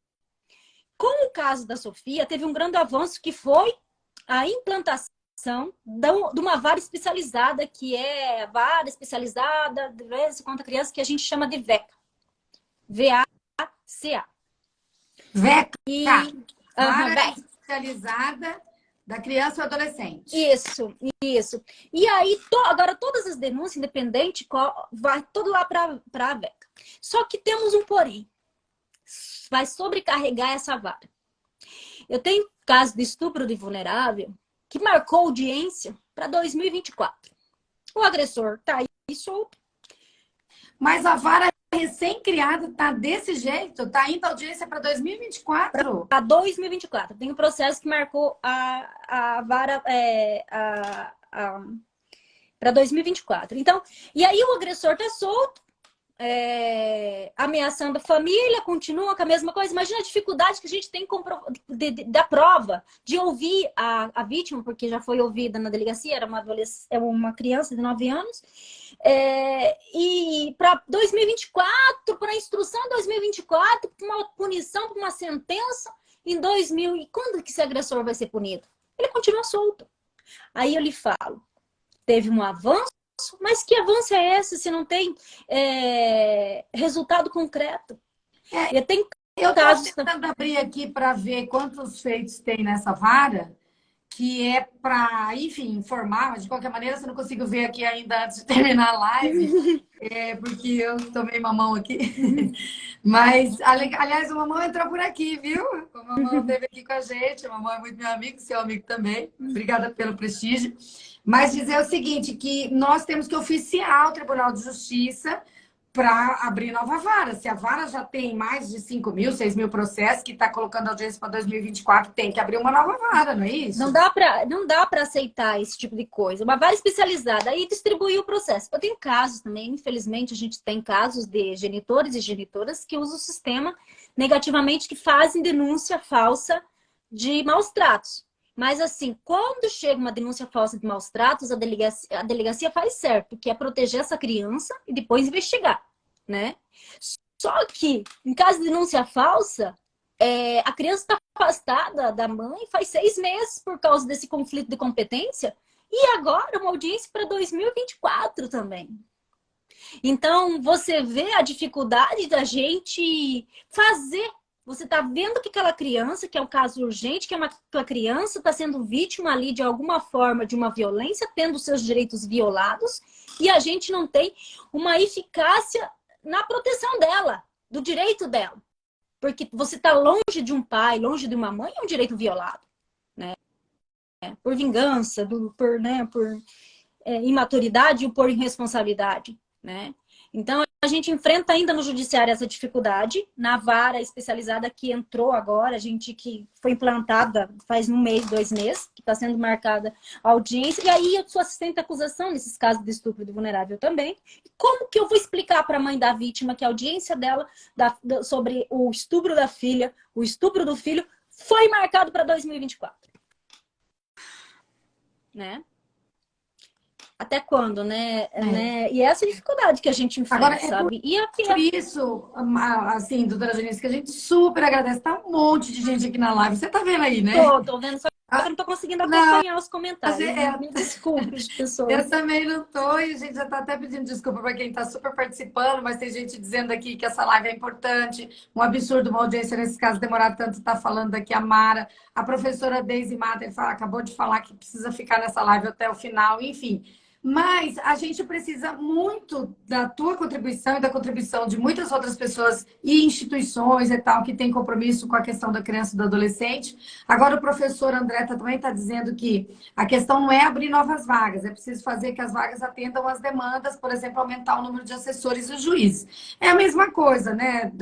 Com o caso da Sofia, teve um grande avanço que foi a implantação de uma vara especializada, que é a vara especializada de violência contra a criança, que a gente chama de VECA. VACA. VECA, Vara vara especializada da criança e adolescente. Isso. E aí, agora todas as denúncias, independente, vai tudo lá para a VECA. Só que temos um porém. Vai sobrecarregar essa vara. Eu tenho caso de estupro de vulnerável que marcou audiência para 2024. O agressor está aí solto. Mas a vara recém-criada está desse jeito? Está indo a audiência para 2024? Para 2024. Tem um processo que marcou a vara para 2024. Então, e aí o agressor está solto, ameaçando a família, continua com a mesma coisa. Imagina a dificuldade que a gente tem da prova, de ouvir a vítima, porque já foi ouvida na delegacia, era uma criança de 9 anos. E para 2024, para a instrução 2024, para uma punição, para uma sentença em 2000. E quando que esse agressor vai ser punido? Ele continua solto. Aí eu lhe falo, teve um avanço, mas que avanço é esse se não tem resultado concreto? Eu estou tentando abrir aqui para ver quantos feitos tem nessa vara, que é para, enfim, informar, mas de qualquer maneira, se eu não consigo ver aqui ainda antes de terminar a live, porque eu tomei mamão aqui. Mas, aliás, o mamão entrou por aqui, viu? O mamão esteve aqui com a gente, o mamão é muito meu amigo, seu amigo também. Obrigada pelo prestígio. Mas dizer o seguinte, que nós temos que oficiar o Tribunal de Justiça para abrir nova vara. Se a vara já tem mais de 5 mil, 6 mil processos, que está colocando audiência para 2024, tem que abrir uma nova vara, não é isso? Não dá para aceitar esse tipo de coisa. Uma vara especializada, aí distribuir o processo. Eu tenho casos também, infelizmente, a gente tem casos de genitores e genitoras que usam o sistema negativamente, que fazem denúncia falsa de maus tratos. Mas, assim, quando chega uma denúncia falsa de maus tratos, a delegacia faz certo, que é proteger essa criança e depois investigar, né? Só que, em caso de denúncia falsa, a criança está afastada da mãe faz 6 meses por causa desse conflito de competência e agora uma audiência para 2024 também. Então, você vê a dificuldade da gente fazer. Você está vendo que aquela criança, que é um caso urgente, que aquela criança está sendo vítima ali de alguma forma de uma violência, tendo seus direitos violados, e a gente não tem uma eficácia na proteção dela, do direito dela. Porque você está longe de um pai, longe de uma mãe, é um direito violado, né? Por vingança, por imaturidade ou por irresponsabilidade, né? Então, a gente enfrenta ainda no judiciário essa dificuldade. Na vara especializada que entrou agora, que foi implantada faz 1 mês, 2 meses, que está sendo marcada a audiência. E aí eu sou assistente de acusação nesses casos de estupro de vulnerável também. E como que eu vou explicar para a mãe da vítima que a audiência dela sobre o estupro da filha, o estupro do filho, foi marcado para 2024? Né? Até quando, né? E essa é a dificuldade que a gente enfrenta, agora, sabe? Por isso, assim, doutora Janice, que a gente super agradece. Tá um monte de gente aqui na live. Você tá vendo aí, né? Tô vendo, só que eu não tô conseguindo acompanhar os comentários. Me desculpe, pessoal. Eu também não tô, e a gente já tá até pedindo desculpa para quem tá super participando, mas tem gente dizendo aqui que essa live é importante. Um absurdo uma audiência nesse caso demorar tanto, tá falando aqui a Mara. A professora Deise Mater acabou de falar que precisa ficar nessa live até o final, enfim. Mas a gente precisa muito da tua contribuição e da contribuição de muitas outras pessoas e instituições e tal que têm compromisso com a questão da criança e do adolescente. Agora o professor André também está dizendo que a questão não é abrir novas vagas, é preciso fazer que as vagas atendam às demandas, por exemplo, aumentar o número de assessores e juízes. É a mesma coisa, né,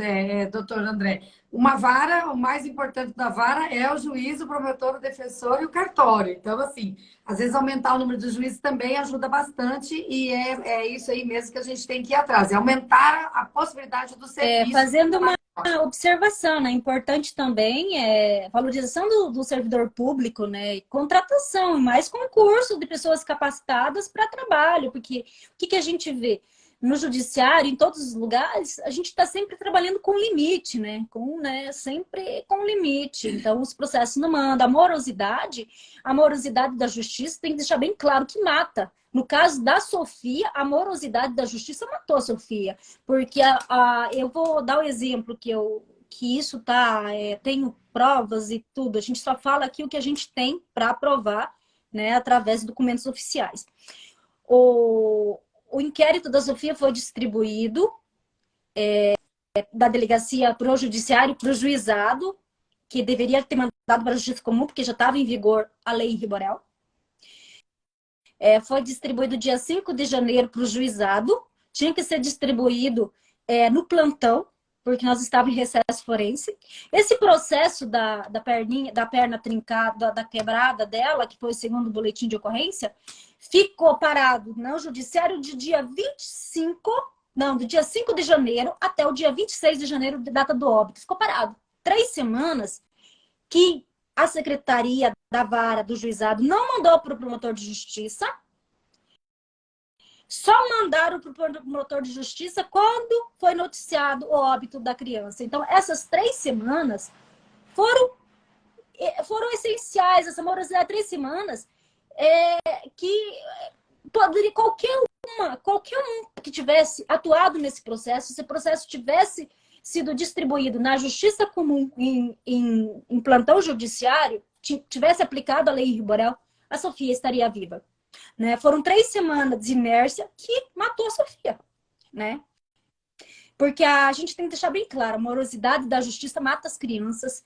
doutor André? Uma vara, o mais importante da vara é o juiz, o promotor, o defensor e o cartório. Então, assim, às vezes aumentar o número de juízes também ajuda bastante e é isso aí mesmo que a gente tem que ir atrás, é aumentar a possibilidade do serviço. Fazendo uma observação, né? Importante também é a valorização do servidor público, né? E contratação, e mais concurso de pessoas capacitadas para trabalho, porque o que a gente vê? No judiciário, em todos os lugares, a gente está sempre trabalhando com limite, né? Sempre com limite. Então, os processos não mandam. A morosidade da justiça tem que deixar bem claro que mata. No caso da Sofia, a morosidade da justiça matou a Sofia. Porque eu vou dar o exemplo que isso tá, tenho provas e tudo. A gente só fala aqui o que a gente tem para provar, né, através de documentos oficiais. O inquérito da Sofia foi distribuído da delegacia para o judiciário, para o juizado, que deveria ter mandado para a justiça comum, porque já estava em vigor a lei em Riborel. Foi distribuído dia 5 de janeiro para o juizado, tinha que ser distribuído no plantão, porque nós estávamos em recesso forense. Esse processo da perna trincada, da quebrada dela, que foi o segundo boletim de ocorrência, ficou parado no judiciário do dia 5 de janeiro até o dia 26 de janeiro, data do óbito. Ficou parado. 3 semanas que a secretaria da vara do juizado não mandou para o promotor de justiça, só mandaram para o promotor de justiça quando foi noticiado o óbito da criança. Então, essas 3 semanas foram essenciais, essa morosidade, 3 semanas, que poderia qualquer um que tivesse atuado nesse processo, se o processo tivesse sido distribuído na justiça comum em plantão judiciário, tivesse aplicado a lei Riborel, a Sofia estaria viva. Né? Foram 3 semanas de inércia que matou a Sofia. Né? Porque a gente tem que deixar bem claro, a morosidade da justiça mata as crianças,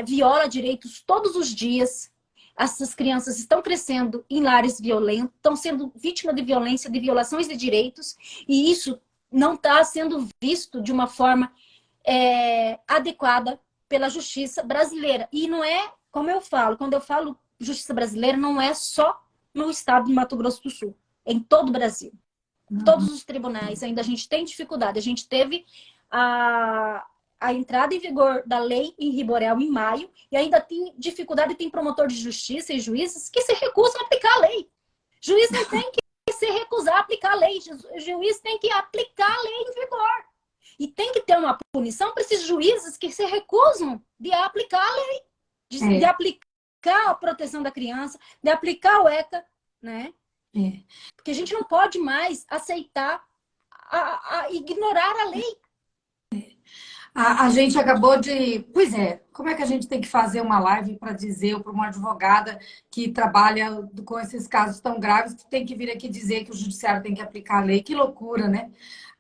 viola direitos todos os dias. Essas crianças estão crescendo em lares violentos, estão sendo vítimas de violência, de violações de direitos, e isso não está sendo visto de uma forma adequada pela justiça brasileira. E não é, como eu falo, quando eu falo justiça brasileira, não é só no estado de Mato Grosso do Sul, é em todo o Brasil. Todos os tribunais ainda a gente tem dificuldade. A gente teve a entrada em vigor da lei em Riborel em maio e ainda tem dificuldade, tem promotor de justiça e juízes que se recusam a aplicar a lei. Juiz não tem que se recusar a aplicar a lei. O juiz tem que aplicar a lei em vigor. E tem que ter uma punição para esses juízes que se recusam de aplicar a lei, de aplicar a proteção da criança, de aplicar o ECA, né? Porque a gente não pode mais aceitar ignorar a lei. A gente acabou de... Pois é, como é que a gente tem que fazer uma live para dizer para uma advogada que trabalha com esses casos tão graves que tem que vir aqui dizer que o judiciário tem que aplicar a lei? Que loucura, né?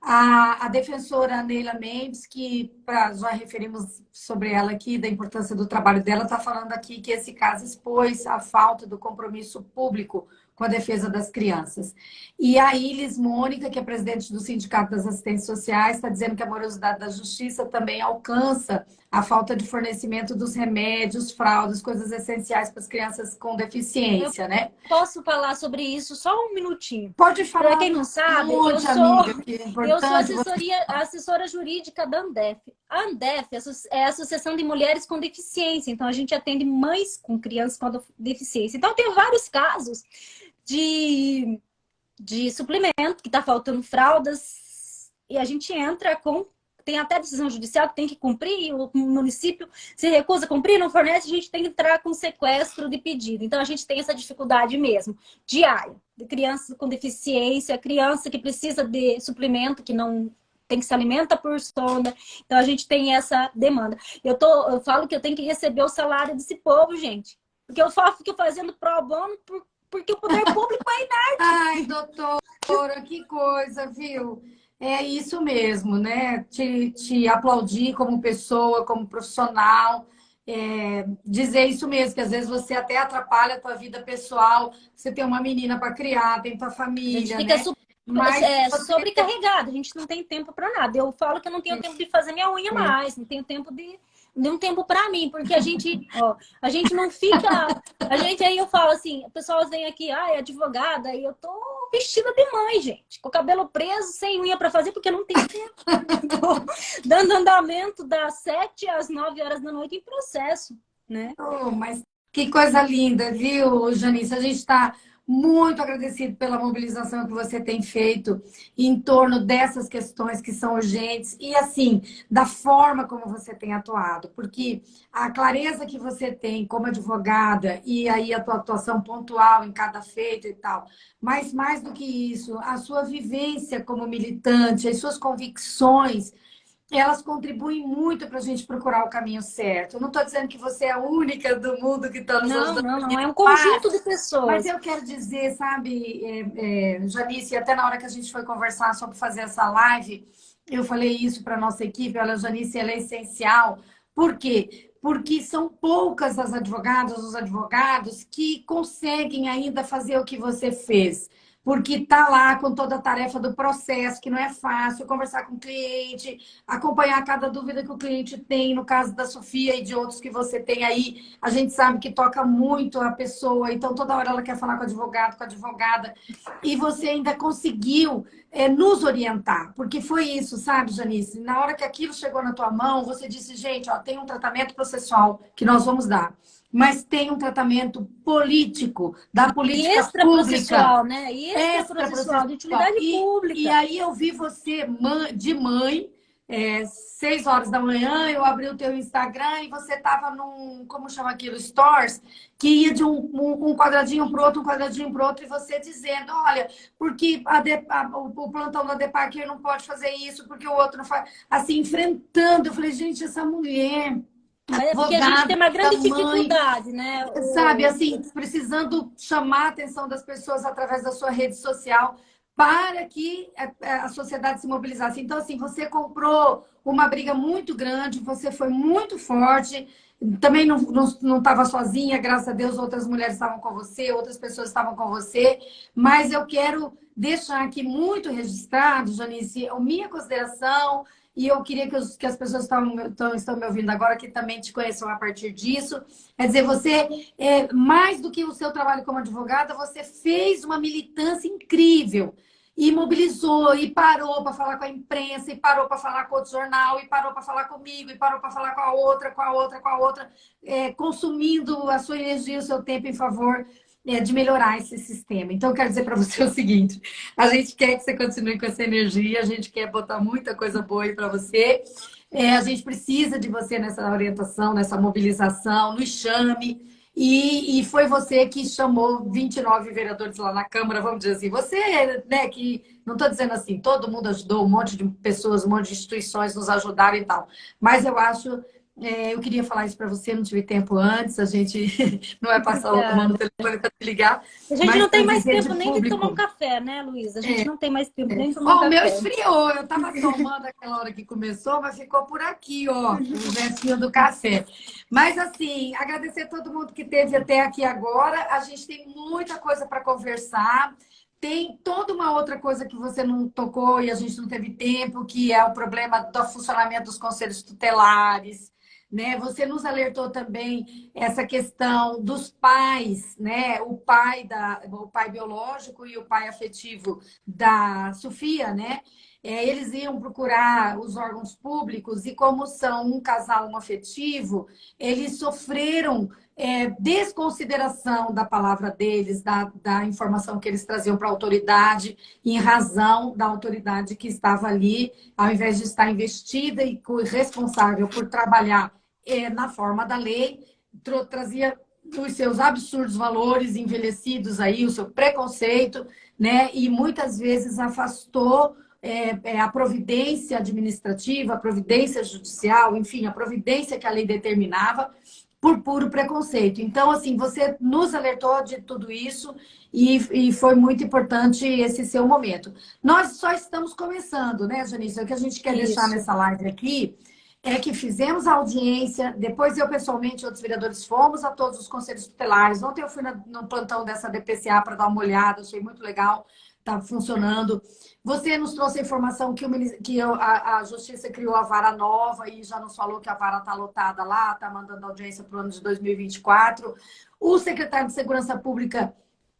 A defensora Neila Mendes, que já referimos sobre ela aqui, da importância do trabalho dela, está falando aqui que esse caso expôs a falta do compromisso público com a defesa das crianças. E a Ilis Mônica, que é presidente do Sindicato das Assistentes Sociais, está dizendo que a morosidade da justiça também alcança a falta de fornecimento dos remédios, fraldas, coisas essenciais para as crianças com deficiência, né? Posso falar sobre isso só um minutinho? Pode falar. Para quem não sabe, eu sou assessora jurídica da Andef. A Andef é a Associação de Mulheres com Deficiência. Então, a gente atende mães com crianças com deficiência. Então, tem vários casos de suplemento, que está faltando fraldas, e a gente entra com... Tem até decisão judicial que tem que cumprir, o município se recusa a cumprir, não fornece, a gente tem que entrar com sequestro de pedido. Então, a gente tem essa dificuldade mesmo, diária, de criança com deficiência, criança que precisa de suplemento, que não tem que se alimenta por sonda. Então, a gente tem essa demanda. Eu falo que eu tenho que receber o salário desse povo, gente. Porque eu fico fazendo pro bono porque o poder público é inerte. Ai, doutora, que coisa, viu? É isso mesmo, né? Te aplaudir como pessoa, como profissional. Dizer isso mesmo, que às vezes você até atrapalha a tua vida pessoal. Você tem uma menina para criar, tem tua família, a gente fica Mas sobrecarregado, a gente não tem tempo para nada. Eu falo que eu não tenho tempo de fazer minha unha mais, não tenho tempo de de um tempo para mim, porque a gente, ó, a gente não fica, a gente aí eu falo assim, o pessoal vem aqui, é advogada, e eu tô vestida de mãe, gente, com o cabelo preso, sem unha para fazer, porque eu não tenho tempo. Tô dando andamento das 7 às 9 horas da noite em processo, né? Oh, mas que coisa linda, viu, Janice? A gente está muito agradecido pela mobilização que você tem feito em torno dessas questões que são urgentes e, assim, da forma como você tem atuado, porque a clareza que você tem como advogada e aí a tua atuação pontual em cada feito e tal, mas mais do que isso, a sua vivência como militante, as suas convicções elas contribuem muito para a gente procurar o caminho certo. Eu não estou dizendo que você é a única do mundo que está nos Não, ajudando, não, não, é um mas, conjunto de mas pessoas. eu quero dizer, sabe, Janice, até na hora que a gente foi conversar sobre fazer essa live, eu falei isso para a nossa equipe, olha, Janice, ela é essencial. Por quê? Porque são poucas as advogadas, os advogados que conseguem ainda fazer o que você fez porque está lá com toda a tarefa do processo, que não é fácil, conversar com o cliente, acompanhar cada dúvida que o cliente tem, no caso da Sofia e de outros que você tem aí, a gente sabe que toca muito a pessoa, então toda hora ela quer falar com o advogado, com a advogada, e você ainda conseguiu nos orientar, porque foi isso, sabe, Janice? Na hora que aquilo chegou na tua mão, você disse, gente, ó, tem um tratamento processual que nós vamos dar, mas tem um tratamento político, da E política pública, extraprocessual, né? E extraprocessual, de extraprocessual. utilidade E pública. aí eu vi você de mãe, 6 horas da manhã, eu abri o teu Instagram e você estava num, como chama aquilo, Stores, que ia de um quadradinho para o outro, um quadradinho para o outro, e você dizendo, olha, porque o plantão da Deparker não pode fazer isso, porque o outro não faz. Assim, enfrentando. Eu falei, gente, essa mulher, Mas é porque a gente advogada, tem uma grande mãe, dificuldade, né? sabe, assim, precisando chamar a atenção das pessoas através da sua rede social para que a sociedade se mobilizasse. Então, assim, você comprou uma briga muito grande, você foi muito forte, também não estava sozinha, graças a Deus, outras mulheres estavam com você, outras pessoas estavam com você, mas eu quero deixar aqui muito registrado, Janice, a minha consideração, e eu queria que as pessoas que estão me ouvindo agora que também te conheçam a partir disso. Quer dizer, você, mais do que o seu trabalho como advogada, você fez uma militância incrível. E mobilizou, e parou para falar com a imprensa, e parou para falar com outro jornal, e parou para falar comigo, e parou para falar com a outra, com a outra, com a outra, consumindo a sua energia, o seu tempo em favor de melhorar esse sistema. Então, eu quero dizer para você o seguinte: a gente quer que você continue com essa energia, a gente quer botar muita coisa boa aí para você. A gente precisa de você nessa orientação, nessa mobilização, nos chame. E foi você que chamou 29 vereadores lá na Câmara, vamos dizer assim. Você, né, que não estou dizendo assim, todo mundo ajudou, um monte de pessoas, um monte de instituições nos ajudaram e tal. Mas eu acho, eu queria falar isso para você, não tive tempo antes, a gente não vai passar a mão no Obrigada. telefone para te ligar, A gente mas não para tem mais dizer de tempo nem de tomar um público. café, né, Luísa? A gente não tem mais tempo nem de tomar um Ó, o meu café. esfriou. Eu tava tomando aquela hora que começou, mas ficou por aqui, ó, o restinho do café. Mas, assim, agradecer a todo mundo que esteve até aqui agora. A gente tem muita coisa para conversar. Tem toda uma outra coisa que você não tocou e a gente não teve tempo, que é o problema do funcionamento dos conselhos tutelares, né? Você nos alertou também essa questão dos pais, né? O pai biológico e o pai afetivo da Sofia, né? Eles iam procurar os órgãos públicos e como são um casal homoafetivo, eles sofreram desconsideração da palavra deles, da informação que eles traziam para a autoridade, em razão da autoridade que estava ali, ao invés de estar investida e responsável por trabalhar na forma da lei, trazia os seus absurdos valores envelhecidos aí, o seu preconceito, né? E muitas vezes afastou a providência administrativa, a providência judicial, enfim, a providência que a lei determinava por puro preconceito. Então, assim, você nos alertou de tudo isso e foi muito importante esse seu momento. Nós só estamos começando, né, Janice? O que a gente quer deixar Isso. nessa live aqui é que fizemos a audiência, depois eu pessoalmente, outros vereadores, fomos a todos os conselhos tutelares. Ontem eu fui no plantão dessa DPCA para dar uma olhada, achei muito legal. tá funcionando. Você nos trouxe a informação que a Justiça criou a vara nova e já nos falou que a vara está lotada lá, está mandando audiência para o ano de 2024. O secretário de Segurança Pública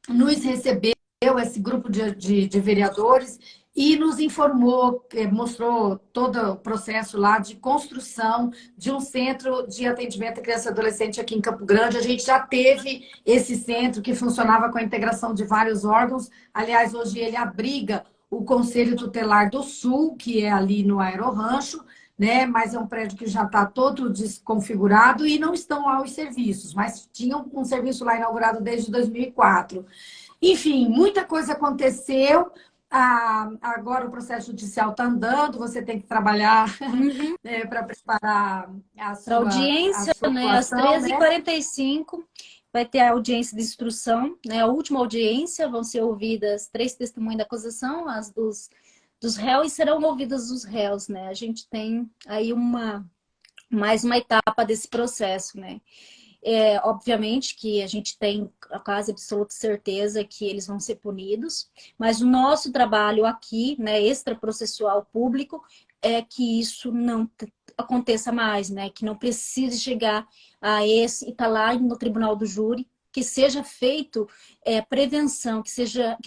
nos recebeu, esse grupo de vereadores, e nos informou, mostrou todo o processo lá de construção de um centro de atendimento à criança e adolescente aqui em Campo Grande. A gente já teve esse centro que funcionava com a integração de vários órgãos. Aliás, hoje ele abriga o Conselho Tutelar do Sul, que é ali no Aerorrancho, né? Mas é um prédio que já está todo desconfigurado e não estão lá os serviços, mas tinham um serviço lá inaugurado desde 2004. Enfim, muita coisa aconteceu. Agora o processo judicial está andando, você tem que trabalhar para preparar Para audiência, a sua né? Às atuação, né? 13h45 vai ter a audiência de instrução, né? A última audiência, vão ser ouvidas 3 testemunhas da acusação, as dos réus, e serão ouvidas os réus, né? A gente tem aí mais uma etapa desse processo, né? Obviamente que a gente tem a quase absoluta certeza que eles vão ser punidos, mas o nosso trabalho aqui, né, extraprocessual público, é que isso não aconteça mais, né, que não precise chegar a esse e estar lá no tribunal do júri, que seja feito prevenção, que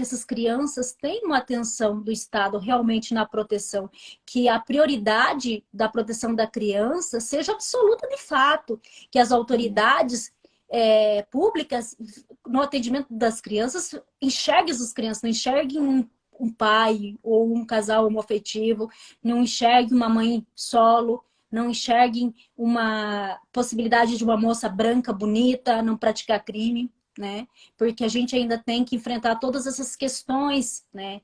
essas crianças tenham atenção do Estado realmente na proteção, que a prioridade da proteção da criança seja absoluta de fato, que as autoridades públicas no atendimento das crianças enxerguem as crianças, não enxerguem um pai ou um casal homoafetivo, não enxerguem uma mãe solo, não enxerguem uma possibilidade de uma moça branca, bonita, não praticar crime, né? Porque a gente ainda tem que enfrentar todas essas questões, né?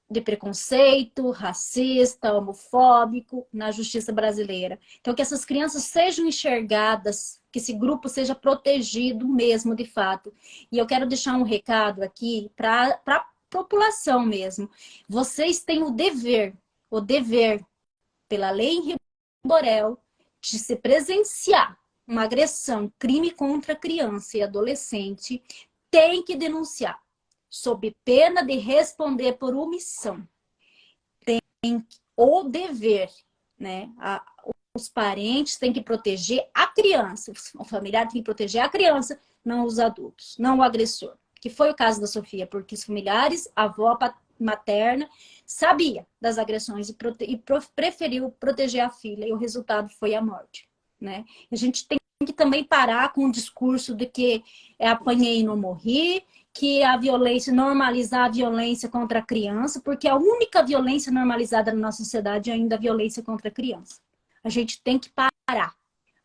De preconceito, racista, homofóbico na justiça brasileira. Então, que essas crianças sejam enxergadas, que esse grupo seja protegido mesmo, de fato. E eu quero deixar um recado aqui para a população mesmo. Vocês têm o dever, pela lei em Borel, de se presenciar uma agressão, crime contra criança e adolescente, tem que denunciar, sob pena de responder por omissão. Tem o dever, né? Os parentes têm que proteger a criança, o familiar tem que proteger a criança, não os adultos, não o agressor. Que foi o caso da Sofia, porque os familiares, a avó materna, sabia das agressões e preferiu proteger a filha, e o resultado foi a morte, né? A gente tem que também parar com o discurso de que apanhei e não morri, que a violência, normalizar a violência contra a criança, porque a única violência normalizada na nossa sociedade é ainda a violência contra a criança. A gente tem que parar.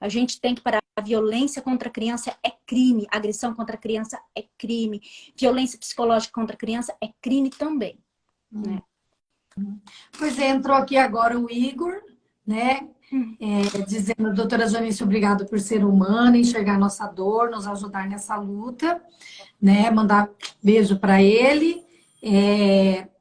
A gente tem que parar. A violência contra a criança é crime. A agressão contra a criança é crime. Violência psicológica contra a criança é crime também. Né? Pois é, entrou aqui agora o Igor, né? Dizendo, doutora Janice, obrigado por ser humana, enxergar nossa dor, nos ajudar nessa luta, né? Mandar beijo para ele.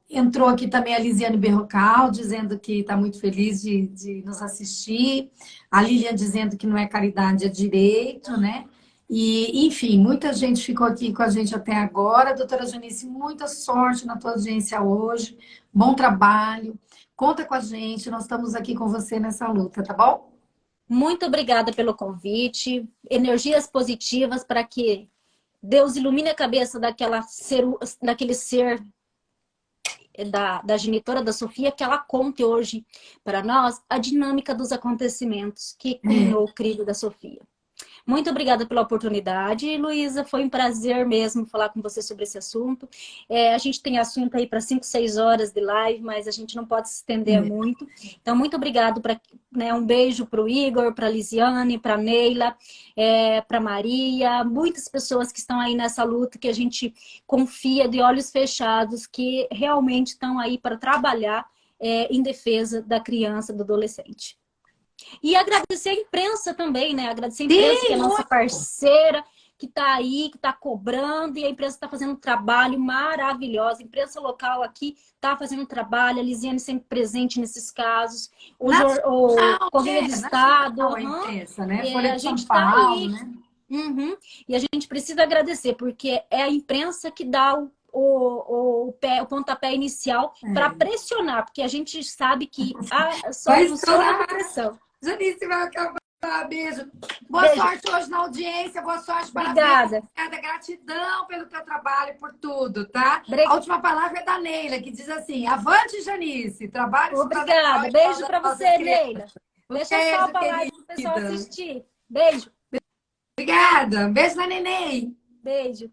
Entrou aqui também a Lisiane Berrocal, dizendo que está muito feliz de nos assistir. A Lilian dizendo que não é caridade, é direito, né? E, enfim, muita gente ficou aqui com a gente até agora. Doutora Janice, muita sorte na tua audiência hoje. Bom trabalho. Conta com a gente, nós estamos aqui com você nessa luta, tá bom? Muito obrigada pelo convite. Energias positivas para que Deus ilumine a cabeça daquele ser da genitora da Sofia, que ela conte hoje para nós a dinâmica dos acontecimentos que culminou o crime da Sofia. Muito obrigada pela oportunidade, Luísa. Foi um prazer mesmo falar com você sobre esse assunto. A gente tem assunto aí para 5, 6 horas de live, mas a gente não pode se estender muito. Então, muito obrigado. Um beijo para o Igor, para a Lisiane, para a Neila, para a Maria, muitas pessoas que estão aí nessa luta, que a gente confia de olhos fechados, que realmente estão aí para trabalhar em defesa da criança, do adolescente. E agradecer a imprensa também, né? Agradecer a imprensa, que é nossa parceira, que está aí, que está cobrando, e a imprensa está fazendo um trabalho maravilhoso. A imprensa local aqui está fazendo um trabalho, a Lisiane sempre presente nesses casos, o Correio do Estado. A imprensa, né? Folha A de São gente está Paulo, aí. né? E a gente precisa agradecer, porque é a imprensa que dá o pontapé inicial para pressionar, porque a gente sabe que só Vai funciona estourar. com pressão. Janice vai acabar. Beijo. Boa Beijo. sorte hoje na audiência. Boa sorte. Obrigada. Parabéns. Gratidão pelo teu trabalho e por tudo, tá? Obrigada. A última palavra é da Neila, que diz assim: avante, Janice. Trabalho. Obrigada. Beijo para você, Neila. Deixa eu salvar a live pro pessoal assistir. Beijo. Obrigada. Beijo na neném. Beijo.